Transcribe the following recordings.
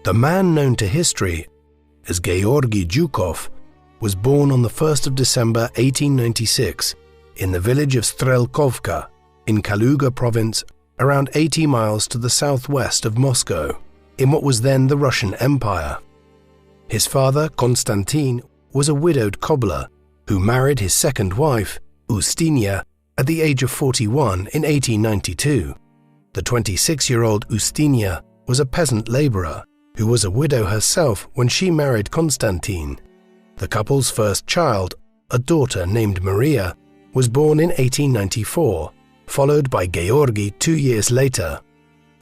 The man known to history as Georgy Zhukov was born on the 1st of December 1896 in the village of Strelkovka in Kaluga province, around 80 miles to the southwest of Moscow, in what was then the Russian Empire. His father, Konstantin, was a widowed cobbler who married his second wife, Ustinya, at the age of 41 in 1892. The 26-year-old Ustinya was a peasant laborer who was a widow herself when she married Konstantin. The couple's first child, a daughter named Maria, was born in 1894, followed by Georgy 2 years later.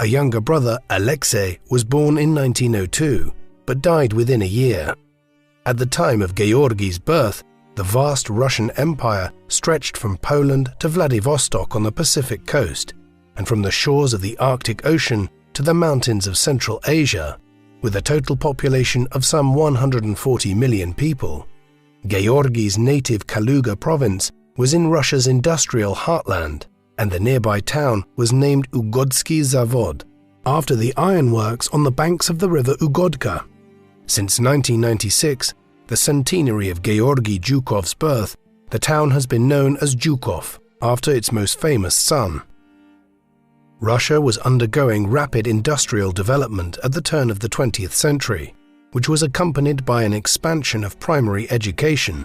A younger brother, Alexei, was born in 1902, but died within a year. At the time of Georgy's birth, the vast Russian Empire stretched from Poland to Vladivostok on the Pacific coast, and from the shores of the Arctic Ocean to the mountains of Central Asia, with a total population of some 140 million people. Georgy's native Kaluga province was in Russia's industrial heartland, and the nearby town was named Ugodsky Zavod, after the ironworks on the banks of the river Ugodka. Since 1996, the centenary of Georgy Zhukov's birth, the town has been known as Zhukov, after its most famous son. Russia was undergoing rapid industrial development at the turn of the 20th century, which was accompanied by an expansion of primary education.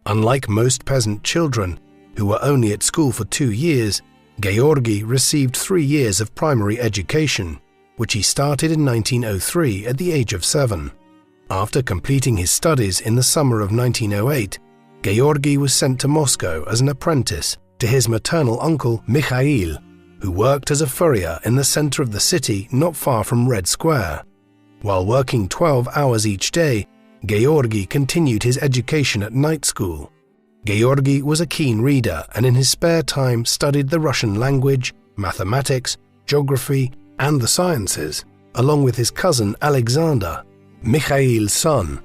Unlike most peasant children, who were only at school for 2 years, Georgy received 3 years of primary education, which he started in 1903 at the age of 7. After completing his studies in the summer of 1908, Georgy was sent to Moscow as an apprentice to his maternal uncle Mikhail, who worked as a furrier in the center of the city not far from Red Square. While working 12 hours each day, Georgy continued his education at night school. Georgy was a keen reader and in his spare time studied the Russian language, mathematics, geography, and the sciences, along with his cousin Alexander, Mikhail's son.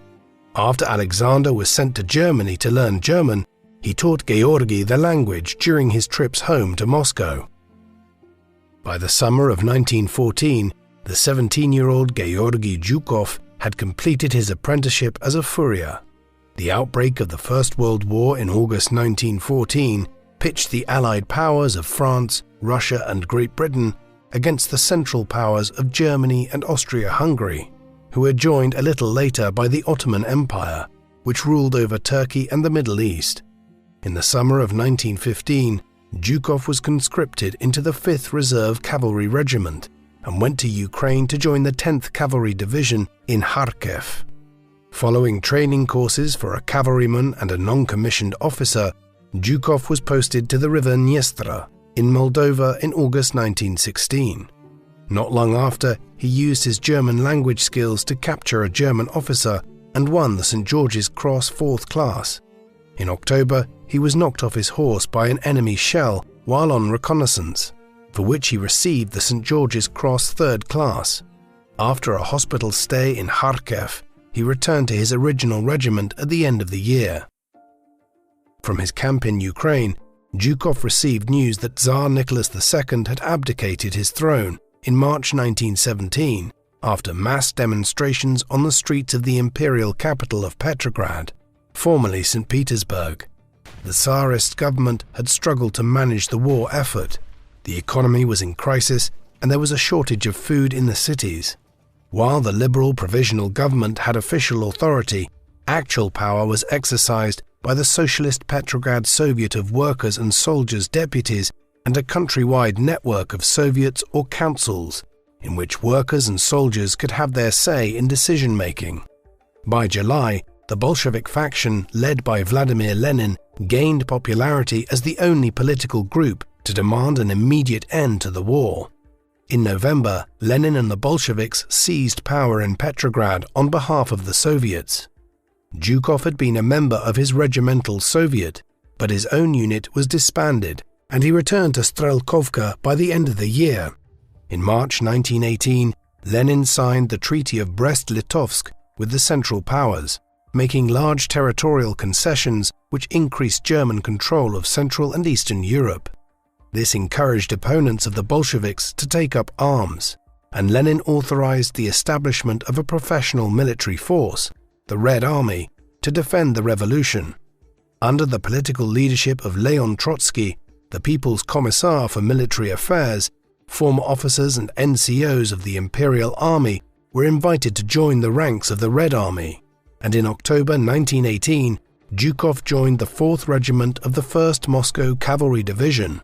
After Alexander was sent to Germany to learn German, he taught Georgy the language during his trips home to Moscow. By the summer of 1914, the 17-year-old Georgy Zhukov had completed his apprenticeship as a furrier. The outbreak of the First World War in August 1914 pitched the Allied powers of France, Russia, and Great Britain against the Central Powers of Germany and Austria-Hungary, who were joined a little later by the Ottoman Empire, which ruled over Turkey and the Middle East. In the summer of 1915, Zhukov was conscripted into the 5th Reserve Cavalry Regiment and went to Ukraine to join the 10th Cavalry Division in Kharkiv. Following training courses for a cavalryman and a non-commissioned officer, Zhukov was posted to the river Dniester in Moldova in August 1916. Not long after, he used his German language skills to capture a German officer and won the St. George's Cross 4th class. In October, he was knocked off his horse by an enemy shell while on reconnaissance, for which he received the St. George's Cross 3rd class. After a hospital stay in Kharkiv, he returned to his original regiment at the end of the year. From his camp in Ukraine, Zhukov received news that Tsar Nicholas II had abdicated his throne in March 1917 after mass demonstrations on the streets of the imperial capital of Petrograd, formerly St. Petersburg. The Tsarist government had struggled to manage the war effort. The economy was in crisis and there was a shortage of food in the cities. While the liberal provisional government had official authority, actual power was exercised by the Socialist Petrograd Soviet of Workers and Soldiers Deputies and a countrywide network of Soviets or councils, in which workers and soldiers could have their say in decision-making. By July, the Bolshevik faction, led by Vladimir Lenin, gained popularity as the only political group to demand an immediate end to the war. In November, Lenin and the Bolsheviks seized power in Petrograd on behalf of the Soviets. Zhukov had been a member of his regimental Soviet, but his own unit was disbanded and he returned to Strelkovka by the end of the year. In March 1918, Lenin signed the Treaty of Brest-Litovsk with the Central Powers, making large territorial concessions which increased German control of Central and Eastern Europe. This encouraged opponents of the Bolsheviks to take up arms. and Lenin authorized the establishment of a professional military force, the Red Army, to defend the revolution. Under the political leadership of Leon Trotsky, the People's Commissar for Military Affairs, former officers and NCOs of the Imperial Army were invited to join the ranks of the Red Army, and in October 1918, Zhukov joined the 4th Regiment of the 1st Moscow Cavalry Division.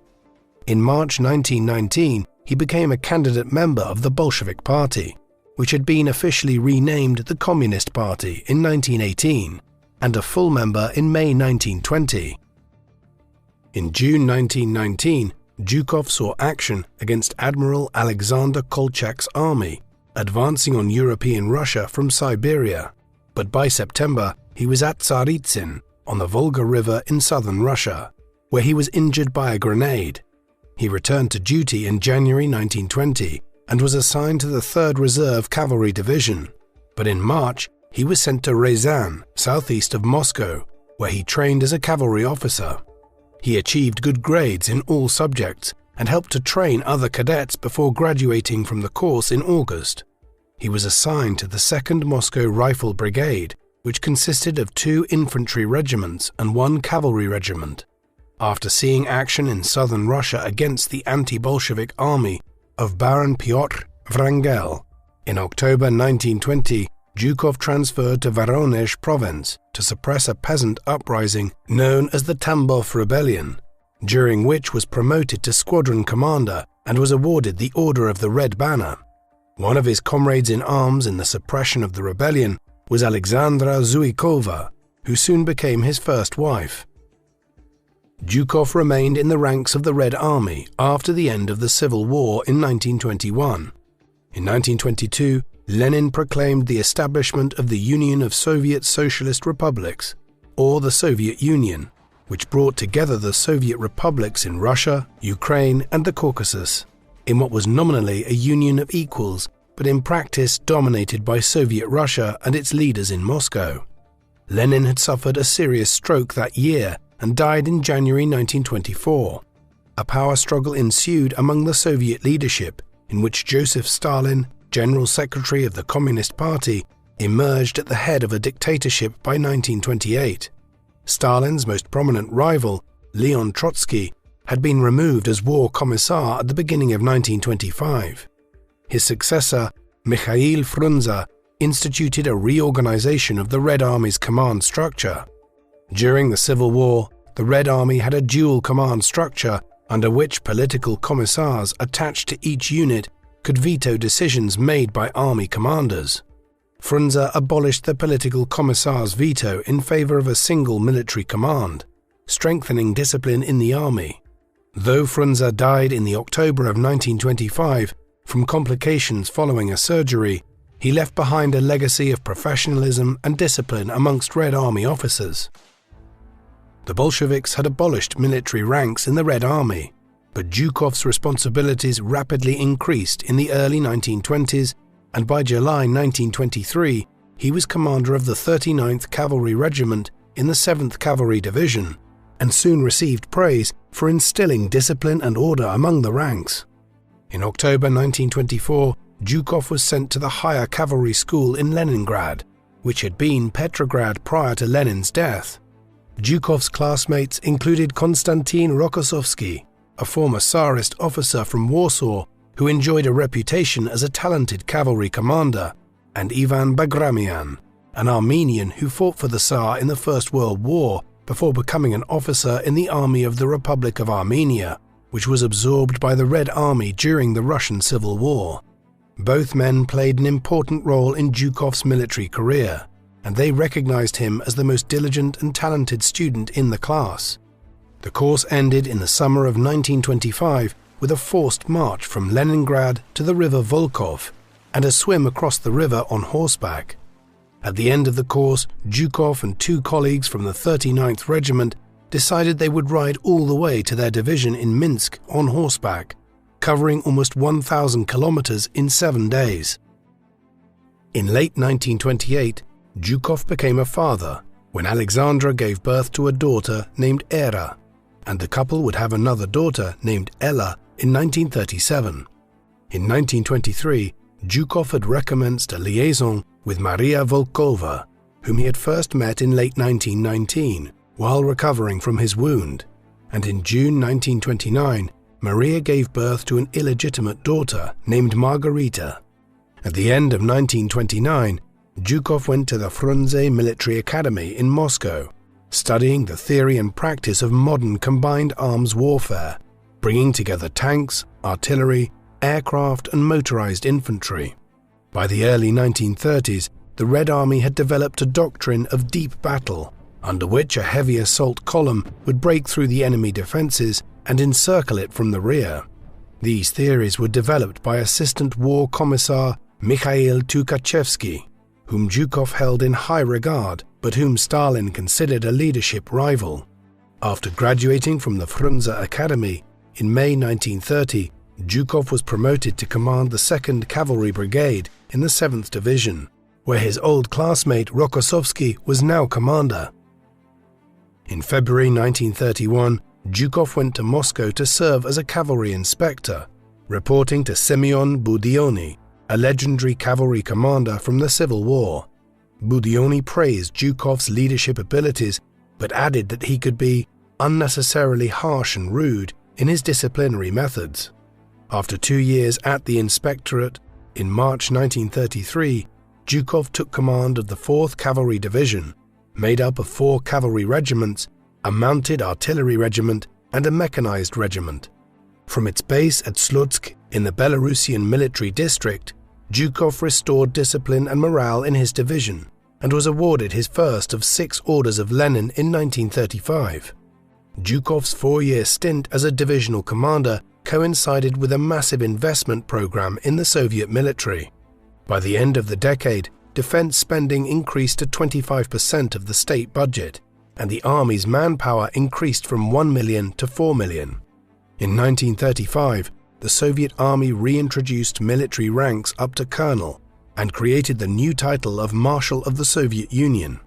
In March 1919, he became a candidate member of the Bolshevik Party, which had been officially renamed the Communist Party in 1918, and a full member in May 1920. In June 1919, Zhukov saw action against Admiral Alexander Kolchak's army, advancing on European Russia from Siberia, but by September he was at Tsaritsyn on the Volga River in southern Russia, where he was injured by a grenade. He returned to duty in January 1920 and was assigned to the 3rd Reserve Cavalry Division, but in March he was sent to Ryazan, southeast of Moscow, where he trained as a cavalry officer. He achieved good grades in all subjects and helped to train other cadets before graduating from the course in August. He was assigned to the 2nd Moscow Rifle Brigade, which consisted of 2 infantry regiments and 1 cavalry regiment. After seeing action in southern Russia against the anti-Bolshevik army of Baron Pyotr Wrangel, in October 1920, Zhukov transferred to Voronezh province to suppress a peasant uprising known as the Tambov Rebellion, during which was promoted to squadron commander and was awarded the Order of the Red Banner. One of his comrades in arms in the suppression of the rebellion was Alexandra Zhukova, who soon became his first wife. Zhukov remained in the ranks of the Red Army after the end of the Civil War in 1921. In 1922, Lenin proclaimed the establishment of the Union of Soviet Socialist Republics, or the Soviet Union, which brought together the Soviet republics in Russia, Ukraine, and the Caucasus, in what was nominally a union of equals, but in practice dominated by Soviet Russia and its leaders in Moscow. Lenin had suffered a serious stroke that year and died in January 1924. A power struggle ensued among the Soviet leadership, in which Joseph Stalin, General Secretary of the Communist Party, emerged at the head of a dictatorship by 1928. Stalin's most prominent rival, Leon Trotsky, had been removed as war commissar at the beginning of 1925. His successor, Mikhail Frunze, instituted a reorganization of the Red Army's command structure. During the Civil War, the Red Army had a dual command structure under which political commissars attached to each unit could veto decisions made by army commanders. Frunze abolished the political commissar's veto in favor of a single military command, strengthening discipline in the army. Though Frunze died in the October of 1925 from complications following a surgery, he left behind a legacy of professionalism and discipline amongst Red Army officers. The Bolsheviks had abolished military ranks in the Red Army, but Zhukov's responsibilities rapidly increased in the early 1920s, and by July 1923, he was commander of the 39th Cavalry Regiment in the 7th Cavalry Division, and soon received praise for instilling discipline and order among the ranks. In October 1924, Zhukov was sent to the Higher Cavalry School in Leningrad, which had been Petrograd prior to Lenin's death. Zhukov's classmates included Konstantin Rokossovsky, a former Tsarist officer from Warsaw who enjoyed a reputation as a talented cavalry commander, and Ivan Bagramian, an Armenian who fought for the Tsar in the First World War before becoming an officer in the army of the Republic of Armenia, which was absorbed by the Red Army during the Russian Civil War. Both men played an important role in Zhukov's military career, and they recognized him as the most diligent and talented student in the class. The course ended in the summer of 1925 with a forced march from Leningrad to the river Volkhov and a swim across the river on horseback. At the end of the course, Zhukov and 2 colleagues from the 39th Regiment decided they would ride all the way to their division in Minsk on horseback, covering almost 1,000 kilometers in 7 days. In late 1928, Zhukov became a father when Alexandra gave birth to a daughter named Era, and the couple would have another daughter named Ella in 1937. In 1923, Zhukov had recommenced a liaison with Maria Volkova, whom he had first met in late 1919 while recovering from his wound, and in June 1929, Maria gave birth to an illegitimate daughter named Margarita. At the end of 1929, Zhukov went to the Frunze Military Academy in Moscow, studying the theory and practice of modern combined arms warfare, bringing together tanks, artillery, aircraft and motorized infantry. By the early 1930s, the Red Army had developed a doctrine of deep battle, under which a heavy assault column would break through the enemy defenses and encircle it from the rear. These theories were developed by Assistant War Commissar Mikhail Tukhachevsky, whom Zhukov held in high regard, but whom Stalin considered a leadership rival. After graduating from the Frunze Academy, in May 1930, Zhukov was promoted to command the 2nd Cavalry Brigade in the 7th Division, where his old classmate Rokossovsky was now commander. In February 1931, Zhukov went to Moscow to serve as a cavalry inspector, reporting to Semyon Budyonny, a legendary cavalry commander from the Civil War. Budyonny praised Zhukov's leadership abilities, but added that he could be unnecessarily harsh and rude in his disciplinary methods. After 2 years at the inspectorate, in March 1933, Zhukov took command of the 4th Cavalry Division, made up of 4 cavalry regiments, a mounted artillery regiment, and a mechanized regiment. From its base at Slutsk in the Belarusian military district, Zhukov restored discipline and morale in his division and was awarded his first of 6 Orders of Lenin in 1935. Zhukov's 4-year stint as a divisional commander coincided with a massive investment program in the Soviet military. By the end of the decade, defense spending increased to 25% of the state budget, and the army's manpower increased from 1 million to 4 million. In 1935, the Soviet army reintroduced military ranks up to colonel and created the new title of Marshal of the Soviet Union.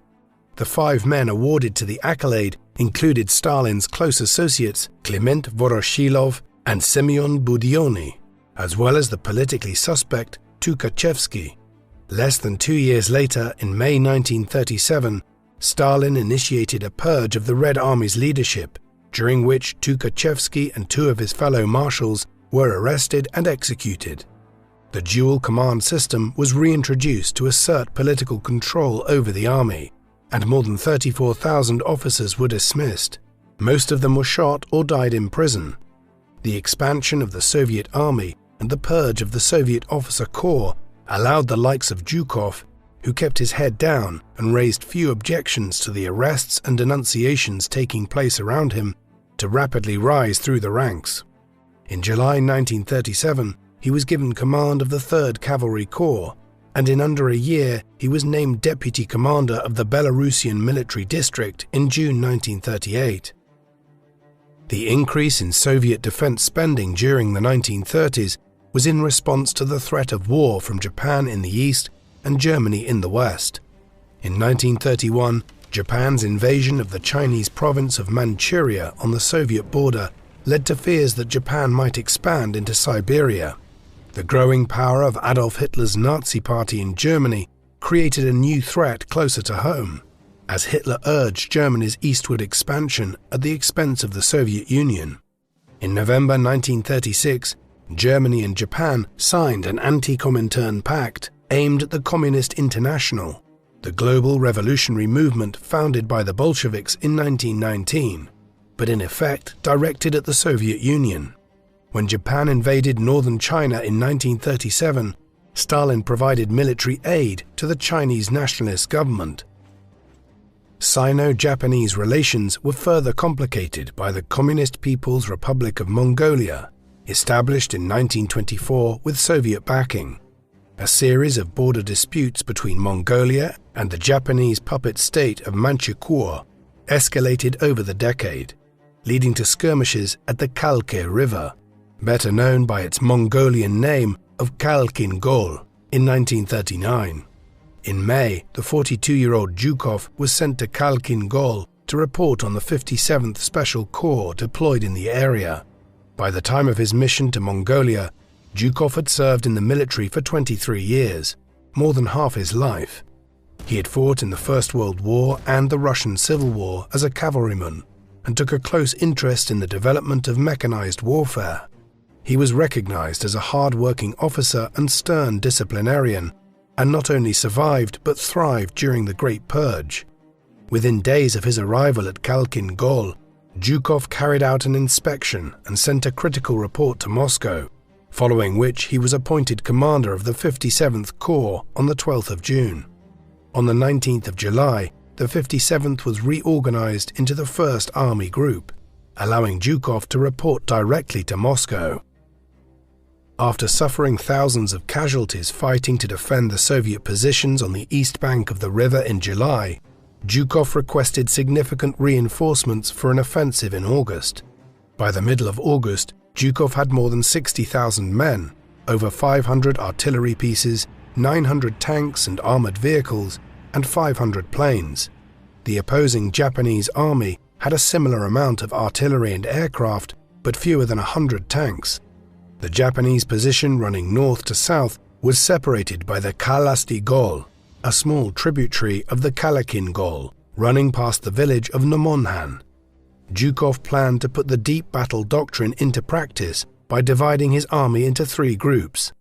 The 5 men awarded to the accolade included Stalin's close associates Kliment Voroshilov and Semyon Budyonny, as well as the politically suspect Tukhachevsky. Less than 2 years later, in May 1937, Stalin initiated a purge of the Red Army's leadership, during which Tukhachevsky and 2 of his fellow marshals were arrested and executed. The dual command system was reintroduced to assert political control over the army, and more than 34,000 officers were dismissed. Most of them were shot or died in prison. The expansion of the Soviet army and the purge of the Soviet officer corps allowed the likes of Zhukov, who kept his head down and raised few objections to the arrests and denunciations taking place around him, to rapidly rise through the ranks. In July 1937, he was given command of the 3rd Cavalry Corps, and in under a year he was named deputy commander of the Belarusian military district in June 1938. The increase in Soviet defense spending during the 1930s was in response to the threat of war from Japan in the east and Germany in the west. In 1931, Japan's invasion of the Chinese province of Manchuria on the Soviet border led to fears that Japan might expand into Siberia. The growing power of Adolf Hitler's Nazi Party in Germany created a new threat closer to home, as Hitler urged Germany's eastward expansion at the expense of the Soviet Union. In November 1936, Germany and Japan signed an anti-Comintern pact aimed at the Communist International, the global revolutionary movement founded by the Bolsheviks in 1919, but in effect directed at the Soviet Union. When Japan invaded northern China in 1937, Stalin provided military aid to the Chinese nationalist government. Sino-Japanese relations were further complicated by the Communist People's Republic of Mongolia, established in 1924 with Soviet backing. A series of border disputes between Mongolia and the Japanese puppet state of Manchukuo escalated over the decade, leading to skirmishes at the Kalke River, better known by its Mongolian name of Khalkhin Gol, in 1939. In May, the 42-year-old Zhukov was sent to Khalkhin Gol to report on the 57th Special Corps deployed in the area. By the time of his mission to Mongolia, Zhukov had served in the military for 23 years, more than half his life. He had fought in the First World War and the Russian Civil War as a cavalryman and took a close interest in the development of mechanized warfare. He was recognized as a hard-working officer and stern disciplinarian, and not only survived but thrived during the Great Purge. Within days of his arrival at Khalkhin Gol, Zhukov carried out an inspection and sent a critical report to Moscow, following which he was appointed commander of the 57th Corps on the 12th of June. On the 19th of July, the 57th was reorganized into the 1st Army Group, allowing Zhukov to report directly to Moscow. After suffering thousands of casualties fighting to defend the Soviet positions on the east bank of the river in July, Zhukov requested significant reinforcements for an offensive in August. By the middle of August, Zhukov had more than 60,000 men, over 500 artillery pieces, 900 tanks and armored vehicles, and 500 planes. The opposing Japanese army had a similar amount of artillery and aircraft, but fewer than 100 tanks. The Japanese position running north to south was separated by the Khalasty Gol, a small tributary of the Khalkhin Gol, running past the village of Namonhan. Zhukov planned to put the deep battle doctrine into practice by dividing his army into 3 groups.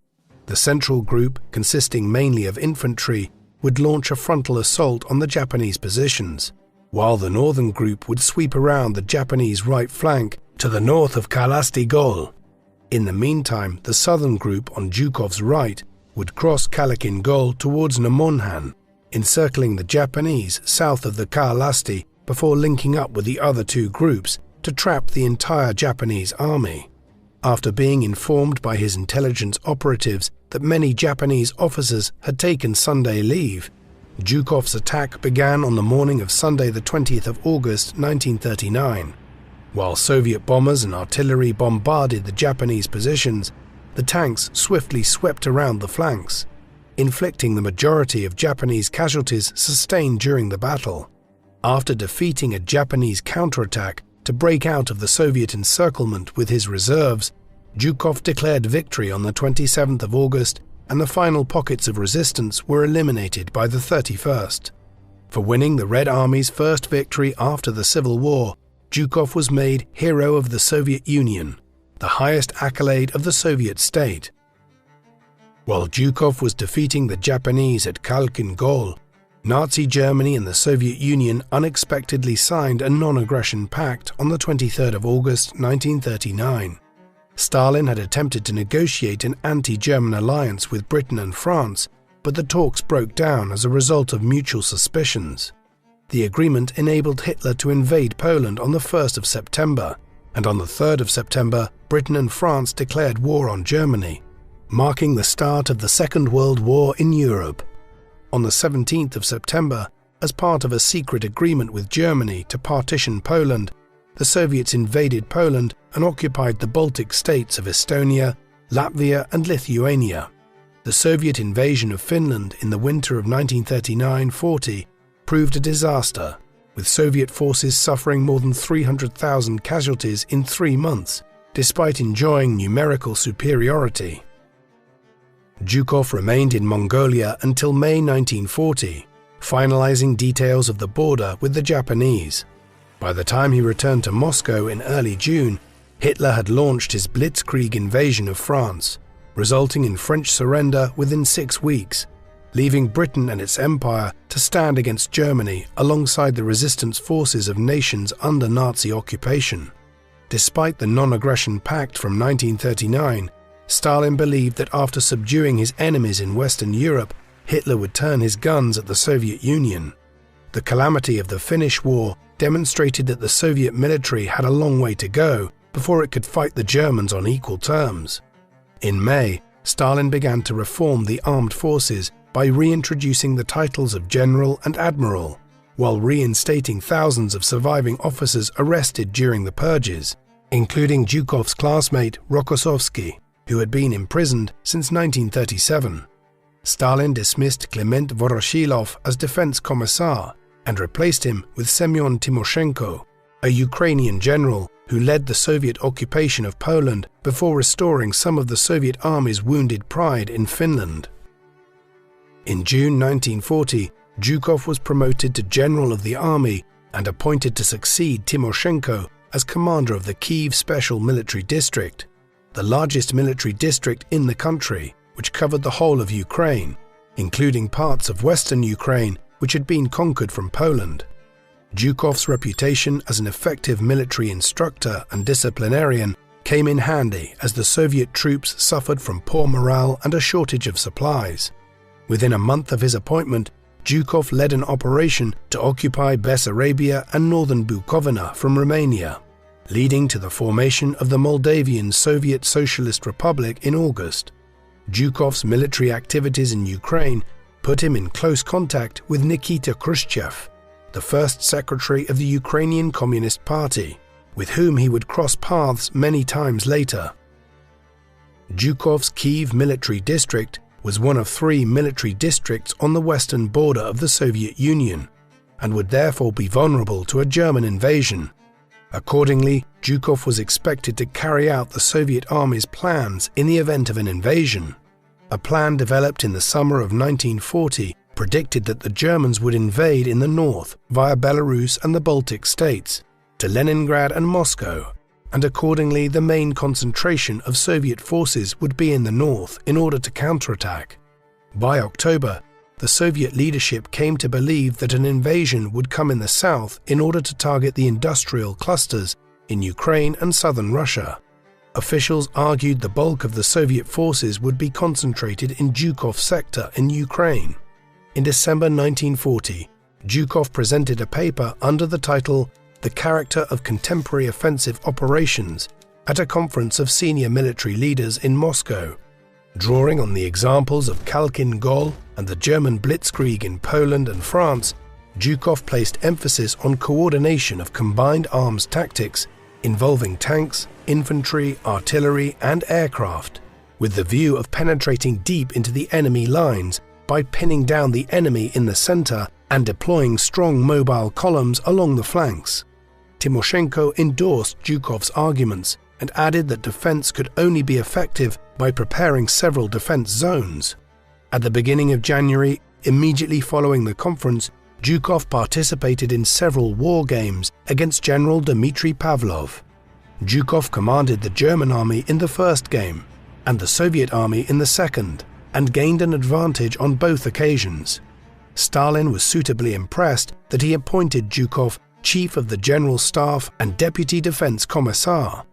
The central group, consisting mainly of infantry, would launch a frontal assault on the Japanese positions, while the northern group would sweep around the Japanese right flank to the north of Khalasty Gol. In the meantime, the southern group on Zhukov's right would cross Khalkhin Gol towards Namonhan, encircling the Japanese south of the Khalasty before linking up with the other 2 groups to trap the entire Japanese army. After being informed by his intelligence operatives that many Japanese officers had taken Sunday leave, Zhukov's attack began on the morning of Sunday the 20th of August 1939. While Soviet bombers and artillery bombarded the Japanese positions, the tanks swiftly swept around the flanks, inflicting the majority of Japanese casualties sustained during the battle. After defeating a Japanese counterattack to break out of the Soviet encirclement with his reserves, Zhukov declared victory on the 27th of August, and the final pockets of resistance were eliminated by the 31st. For winning the Red Army's first victory after the Civil War, Zhukov was made Hero of the Soviet Union, the highest accolade of the Soviet state. While Zhukov was defeating the Japanese at Khalkhin Gol, Nazi Germany and the Soviet Union unexpectedly signed a non-aggression pact on the 23rd of August 1939. Stalin had attempted to negotiate an anti-German alliance with Britain and France, but the talks broke down as a result of mutual suspicions. The agreement enabled Hitler to invade Poland on the 1st of September, and on the 3rd of September, Britain and France declared war on Germany, marking the start of the Second World War in Europe. On the 17th of September, as part of a secret agreement with Germany to partition Poland, the Soviets invaded Poland and occupied the Baltic states of Estonia, Latvia and Lithuania. The Soviet invasion of Finland in the winter of 1939-40 proved a disaster, with Soviet forces suffering more than 300,000 casualties in 3 months, despite enjoying numerical superiority. Zhukov remained in Mongolia until May 1940, finalizing details of the border with the Japanese. By the time he returned to Moscow in early June, Hitler had launched his blitzkrieg invasion of France, resulting in French surrender within 6 weeks, leaving Britain and its empire to stand against Germany alongside the resistance forces of nations under Nazi occupation. Despite the non-aggression pact from 1939, Stalin believed that after subduing his enemies in Western Europe, Hitler would turn his guns at the Soviet Union. The calamity of the Finnish War demonstrated that the Soviet military had a long way to go before it could fight the Germans on equal terms. In May, Stalin began to reform the armed forces by reintroducing the titles of general and admiral, while reinstating thousands of surviving officers arrested during the purges, including Zhukov's classmate Rokossovsky, who had been imprisoned since 1937. Stalin dismissed Klement Voroshilov as defense commissar and replaced him with Semyon Timoshenko, a Ukrainian general who led the Soviet occupation of Poland before restoring some of the Soviet Army's wounded pride in Finland. In June 1940, Zhukov was promoted to General of the Army and appointed to succeed Timoshenko as commander of the Kiev Special Military District, the largest military district in the country, which covered the whole of Ukraine, including parts of western Ukraine which had been conquered from Poland. Zhukov's reputation as an effective military instructor and disciplinarian came in handy as the Soviet troops suffered from poor morale and a shortage of supplies. Within a month of his appointment, Zhukov led an operation to occupy Bessarabia and northern Bukovina from Romania, leading to the formation of the Moldavian Soviet Socialist Republic in August. Zhukov's military activities in Ukraine put him in close contact with Nikita Khrushchev, the first secretary of the Ukrainian Communist Party, with whom he would cross paths many times later. Zhukov's Kiev military district was one of 3 military districts on the western border of the Soviet Union, and would therefore be vulnerable to a German invasion. Accordingly, Zhukov was expected to carry out the Soviet Army's plans in the event of an invasion. A plan developed in the summer of 1940 predicted that the Germans would invade in the north via Belarus and the Baltic states, to Leningrad and Moscow, and accordingly the main concentration of Soviet forces would be in the north in order to counterattack. By October, the Soviet leadership came to believe that an invasion would come in the south in order to target the industrial clusters in Ukraine and southern Russia. Officials argued the bulk of the Soviet forces would be concentrated in Zhukov's sector in Ukraine. In December 1940, Zhukov presented a paper under the title "The Character of Contemporary Offensive Operations" at a conference of senior military leaders in Moscow. Drawing on the examples of Khalkhin Gol and the German Blitzkrieg in Poland and France, Zhukov placed emphasis on coordination of combined arms tactics involving tanks, infantry, artillery, and aircraft, with the view of penetrating deep into the enemy lines by pinning down the enemy in the center and deploying strong mobile columns along the flanks. Timoshenko endorsed Zhukov's arguments and added that defense could only be effective by preparing several defense zones. At the beginning of January, immediately following the conference, Zhukov participated in several war games against General Dmitry Pavlov. Zhukov commanded the German army in the first game and the Soviet army in the second, and gained an advantage on both occasions. Stalin was suitably impressed that he appointed Zhukov Chief of the General Staff and Deputy Defense Commissar.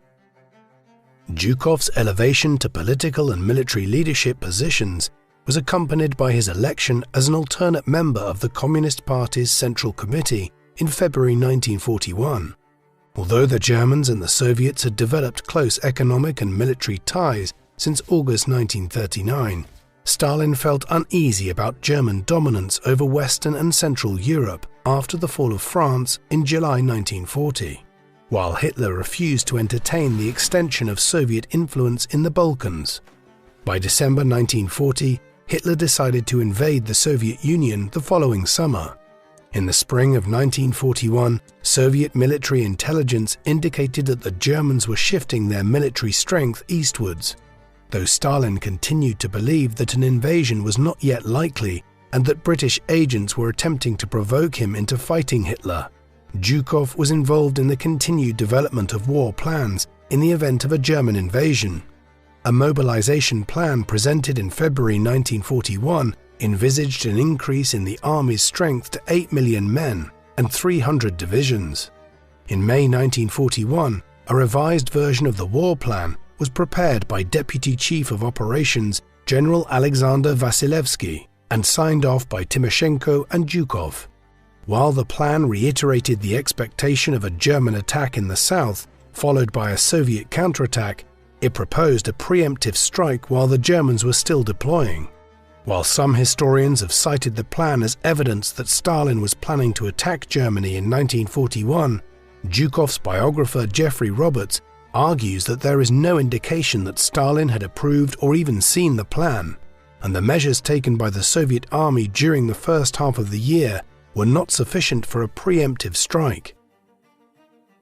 Zhukov's elevation to political and military leadership positions was accompanied by his election as an alternate member of the Communist Party's Central Committee in February 1941. Although the Germans and the Soviets had developed close economic and military ties since August 1939, Stalin felt uneasy about German dominance over Western and Central Europe after the fall of France in July 1940, while Hitler refused to entertain the extension of Soviet influence in the Balkans. By December 1940, Hitler decided to invade the Soviet Union the following summer. In the spring of 1941, Soviet military intelligence indicated that the Germans were shifting their military strength eastwards. Though Stalin continued to believe that an invasion was not yet likely and that British agents were attempting to provoke him into fighting Hitler, Zhukov was involved in the continued development of war plans in the event of a German invasion. A mobilization plan presented in February 1941 envisaged an increase in the army's strength to 8 million men and 300 divisions. In May 1941, a revised version of the war plan was prepared by Deputy Chief of Operations General Alexander Vasilevsky and signed off by Timoshenko and Zhukov. While the plan reiterated the expectation of a German attack in the south, followed by a Soviet counterattack, it proposed a preemptive strike while the Germans were still deploying. While some historians have cited the plan as evidence that Stalin was planning to attack Germany in 1941, Zhukov's biographer Geoffrey Roberts argues that there is no indication that Stalin had approved or even seen the plan, and the measures taken by the Soviet army during the first half of the year were not sufficient for a preemptive strike.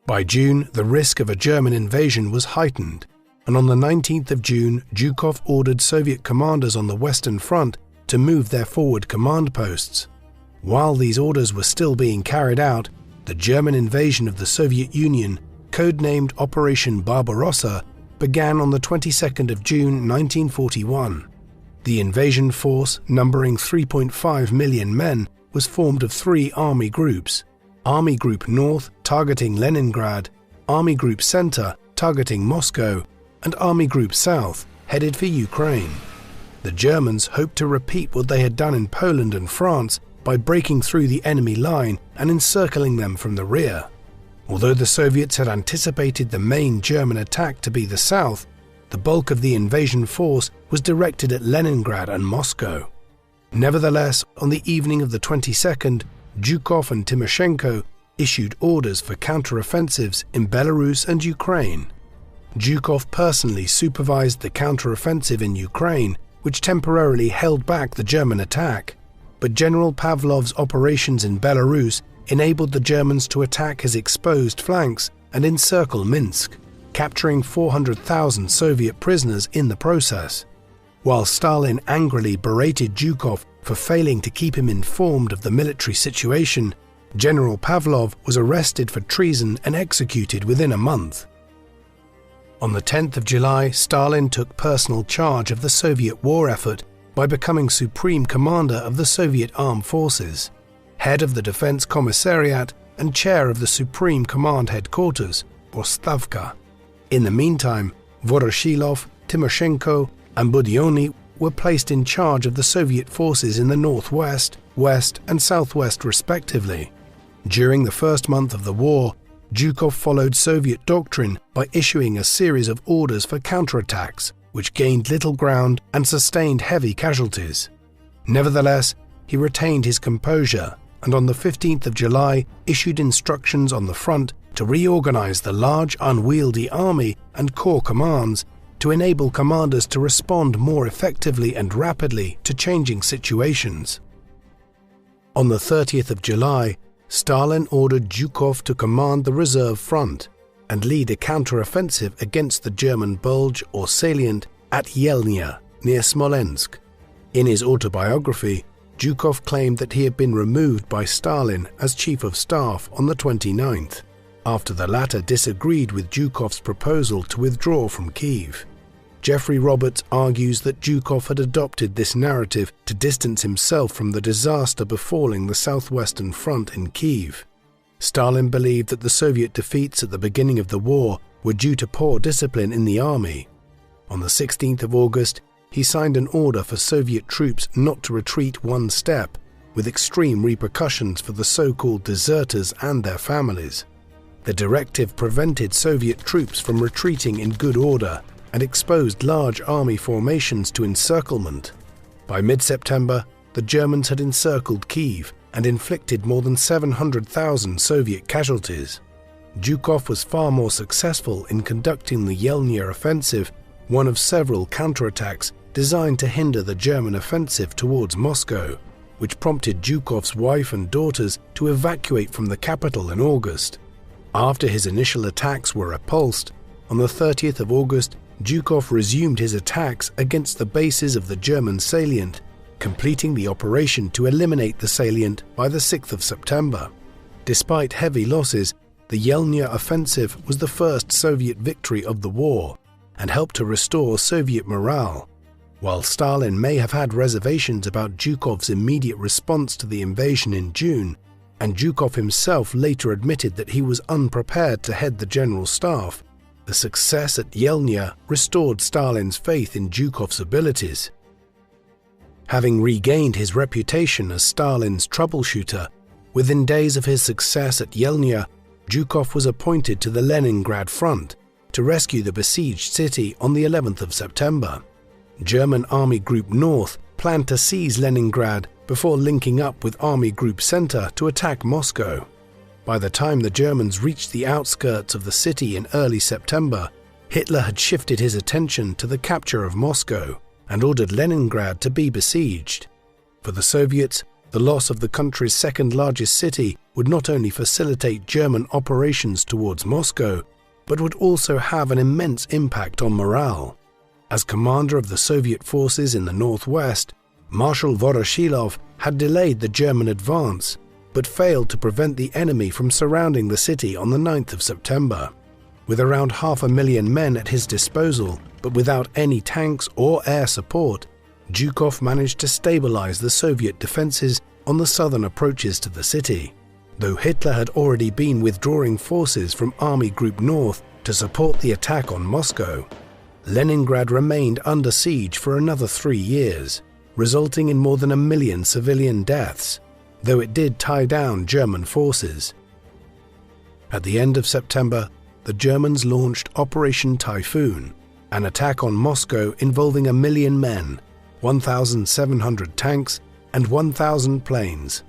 By June, the risk of a German invasion was heightened, and on the 19th of June, Zhukov ordered Soviet commanders on the Western Front to move their forward command posts. While these orders were still being carried out, the German invasion of the Soviet Union, codenamed Operation Barbarossa, began on the 22nd of June 1941. The invasion force, numbering 3.5 million men, was formed of three army groups: Army Group North, targeting Leningrad; Army Group Center, targeting Moscow; and Army Group South, headed for Ukraine. The Germans hoped to repeat what they had done in Poland and France by breaking through the enemy line and encircling them from the rear. Although the Soviets had anticipated the main German attack to be the south, the bulk of the invasion force was directed at Leningrad and Moscow. Nevertheless, on the evening of the 22nd, Zhukov and Timoshenko issued orders for counteroffensives in Belarus and Ukraine. Zhukov personally supervised the counteroffensive in Ukraine, which temporarily held back the German attack, but General Pavlov's operations in Belarus enabled the Germans to attack his exposed flanks and encircle Minsk, capturing 400,000 Soviet prisoners in the process. While Stalin angrily berated Zhukov for failing to keep him informed of the military situation, General Pavlov was arrested for treason and executed within a month. On the 10th of July, Stalin took personal charge of the Soviet war effort by becoming Supreme Commander of the Soviet Armed Forces, head of the Defense Commissariat and chair of the Supreme Command Headquarters, or Stavka. In the meantime, Voroshilov, Timoshenko and Budyonny were placed in charge of the Soviet forces in the northwest, west and southwest respectively. During the first month of the war, Zhukov followed Soviet doctrine by issuing a series of orders for counterattacks, which gained little ground and sustained heavy casualties. Nevertheless, he retained his composure and on the 15th of July issued instructions on the front to reorganize the large unwieldy army and corps commands to enable commanders to respond more effectively and rapidly to changing situations. On the 30th of July, Stalin ordered Zhukov to command the reserve front and lead a counteroffensive against the German bulge or salient at Yelnya, near Smolensk. In his autobiography, Zhukov claimed that he had been removed by Stalin as Chief of Staff on the 29th, after the latter disagreed with Zhukov's proposal to withdraw from Kiev. Jeffrey Roberts argues that Zhukov had adopted this narrative to distance himself from the disaster befalling the southwestern front in Kiev. Stalin believed that the Soviet defeats at the beginning of the war were due to poor discipline in the army. On the 16th of August, he signed an order for Soviet troops not to retreat one step, with extreme repercussions for the so-called deserters and their families. The directive prevented Soviet troops from retreating in good order and exposed large army formations to encirclement. By mid-September, the Germans had encircled Kiev and inflicted more than 700,000 Soviet casualties. Zhukov was far more successful in conducting the Yelnya offensive, one of several counterattacks designed to hinder the German offensive towards Moscow, which prompted Zhukov's wife and daughters to evacuate from the capital in August. After his initial attacks were repulsed, on the 30th of August, Zhukov resumed his attacks against the bases of the German salient, completing the operation to eliminate the salient by the 6th of September. Despite heavy losses, the Yelnya offensive was the first Soviet victory of the war and helped to restore Soviet morale. While Stalin may have had reservations about Zhukov's immediate response to the invasion in June, and Zhukov himself later admitted that he was unprepared to head the general staff, the success at Yelnya restored Stalin's faith in Zhukov's abilities. Having regained his reputation as Stalin's troubleshooter, within days of his success at Yelnya, Zhukov was appointed to the Leningrad front to rescue the besieged city on the 11th of September. German Army Group North planned to seize Leningrad before linking up with Army Group Center to attack Moscow. By the time the Germans reached the outskirts of the city in early September, Hitler had shifted his attention to the capture of Moscow and ordered Leningrad to be besieged. For the Soviets, the loss of the country's second-largest city would not only facilitate German operations towards Moscow, but would also have an immense impact on morale. As commander of the Soviet forces in the northwest, Marshal Voroshilov had delayed the German advance, but failed to prevent the enemy from surrounding the city on the 9th of September. With around 500,000 men at his disposal, but without any tanks or air support, Zhukov managed to stabilize the Soviet defenses on the southern approaches to the city. Though Hitler had already been withdrawing forces from Army Group North to support the attack on Moscow, Leningrad remained under siege for another 3 years, resulting in more than 1 million civilian deaths, though it did tie down German forces. At the end of September, the Germans launched Operation Typhoon, an attack on Moscow involving 1 million men, 1,700 tanks, and 1,000 planes.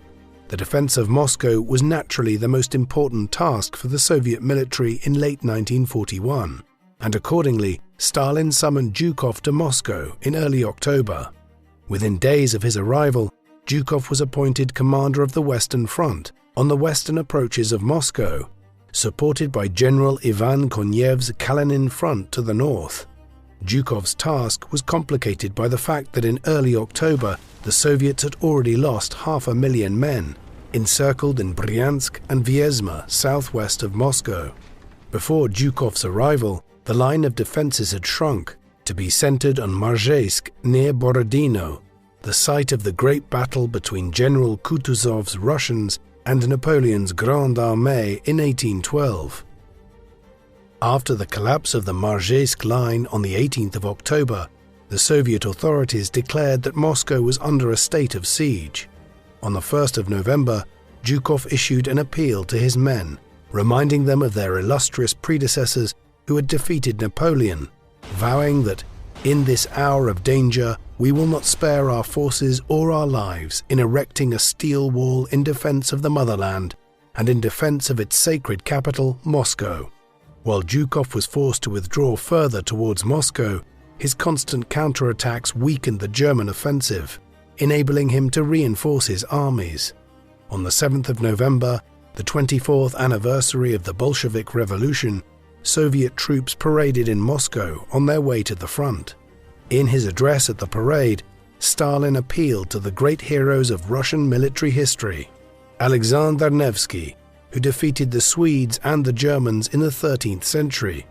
The defense of Moscow was naturally the most important task for the Soviet military in late 1941, and accordingly, Stalin summoned Zhukov to Moscow in early October. Within days of his arrival, Zhukov was appointed commander of the Western Front on the western approaches of Moscow, supported by General Ivan Konyev's Kalinin Front to the north. Zhukov's task was complicated by the fact that in early October the Soviets had already lost 500,000 men, encircled in Bryansk and Vyazma, southwest of Moscow. Before Zhukov's arrival, the line of defenses had shrunk to be centered on Marzheysk near Borodino, the site of the great battle between General Kutuzov's Russians and Napoleon's Grande Armée in 1812. After the collapse of the Marzheysk line on the 18th of October, the Soviet authorities declared that Moscow was under a state of siege. On the 1st of November, Zhukov issued an appeal to his men, reminding them of their illustrious predecessors who had defeated Napoleon, vowing that, in this hour of danger, we will not spare our forces or our lives in erecting a steel wall in defense of the motherland and in defense of its sacred capital, Moscow. While Zhukov was forced to withdraw further towards Moscow, his constant counterattacks weakened the German offensive, enabling him to reinforce his armies. On the 7th of November, the 24th anniversary of the Bolshevik Revolution, Soviet troops paraded in Moscow on their way to the front. In his address at the parade, Stalin appealed to the great heroes of Russian military history: Alexander Nevsky, who defeated the Swedes and the Germans in the 13th century;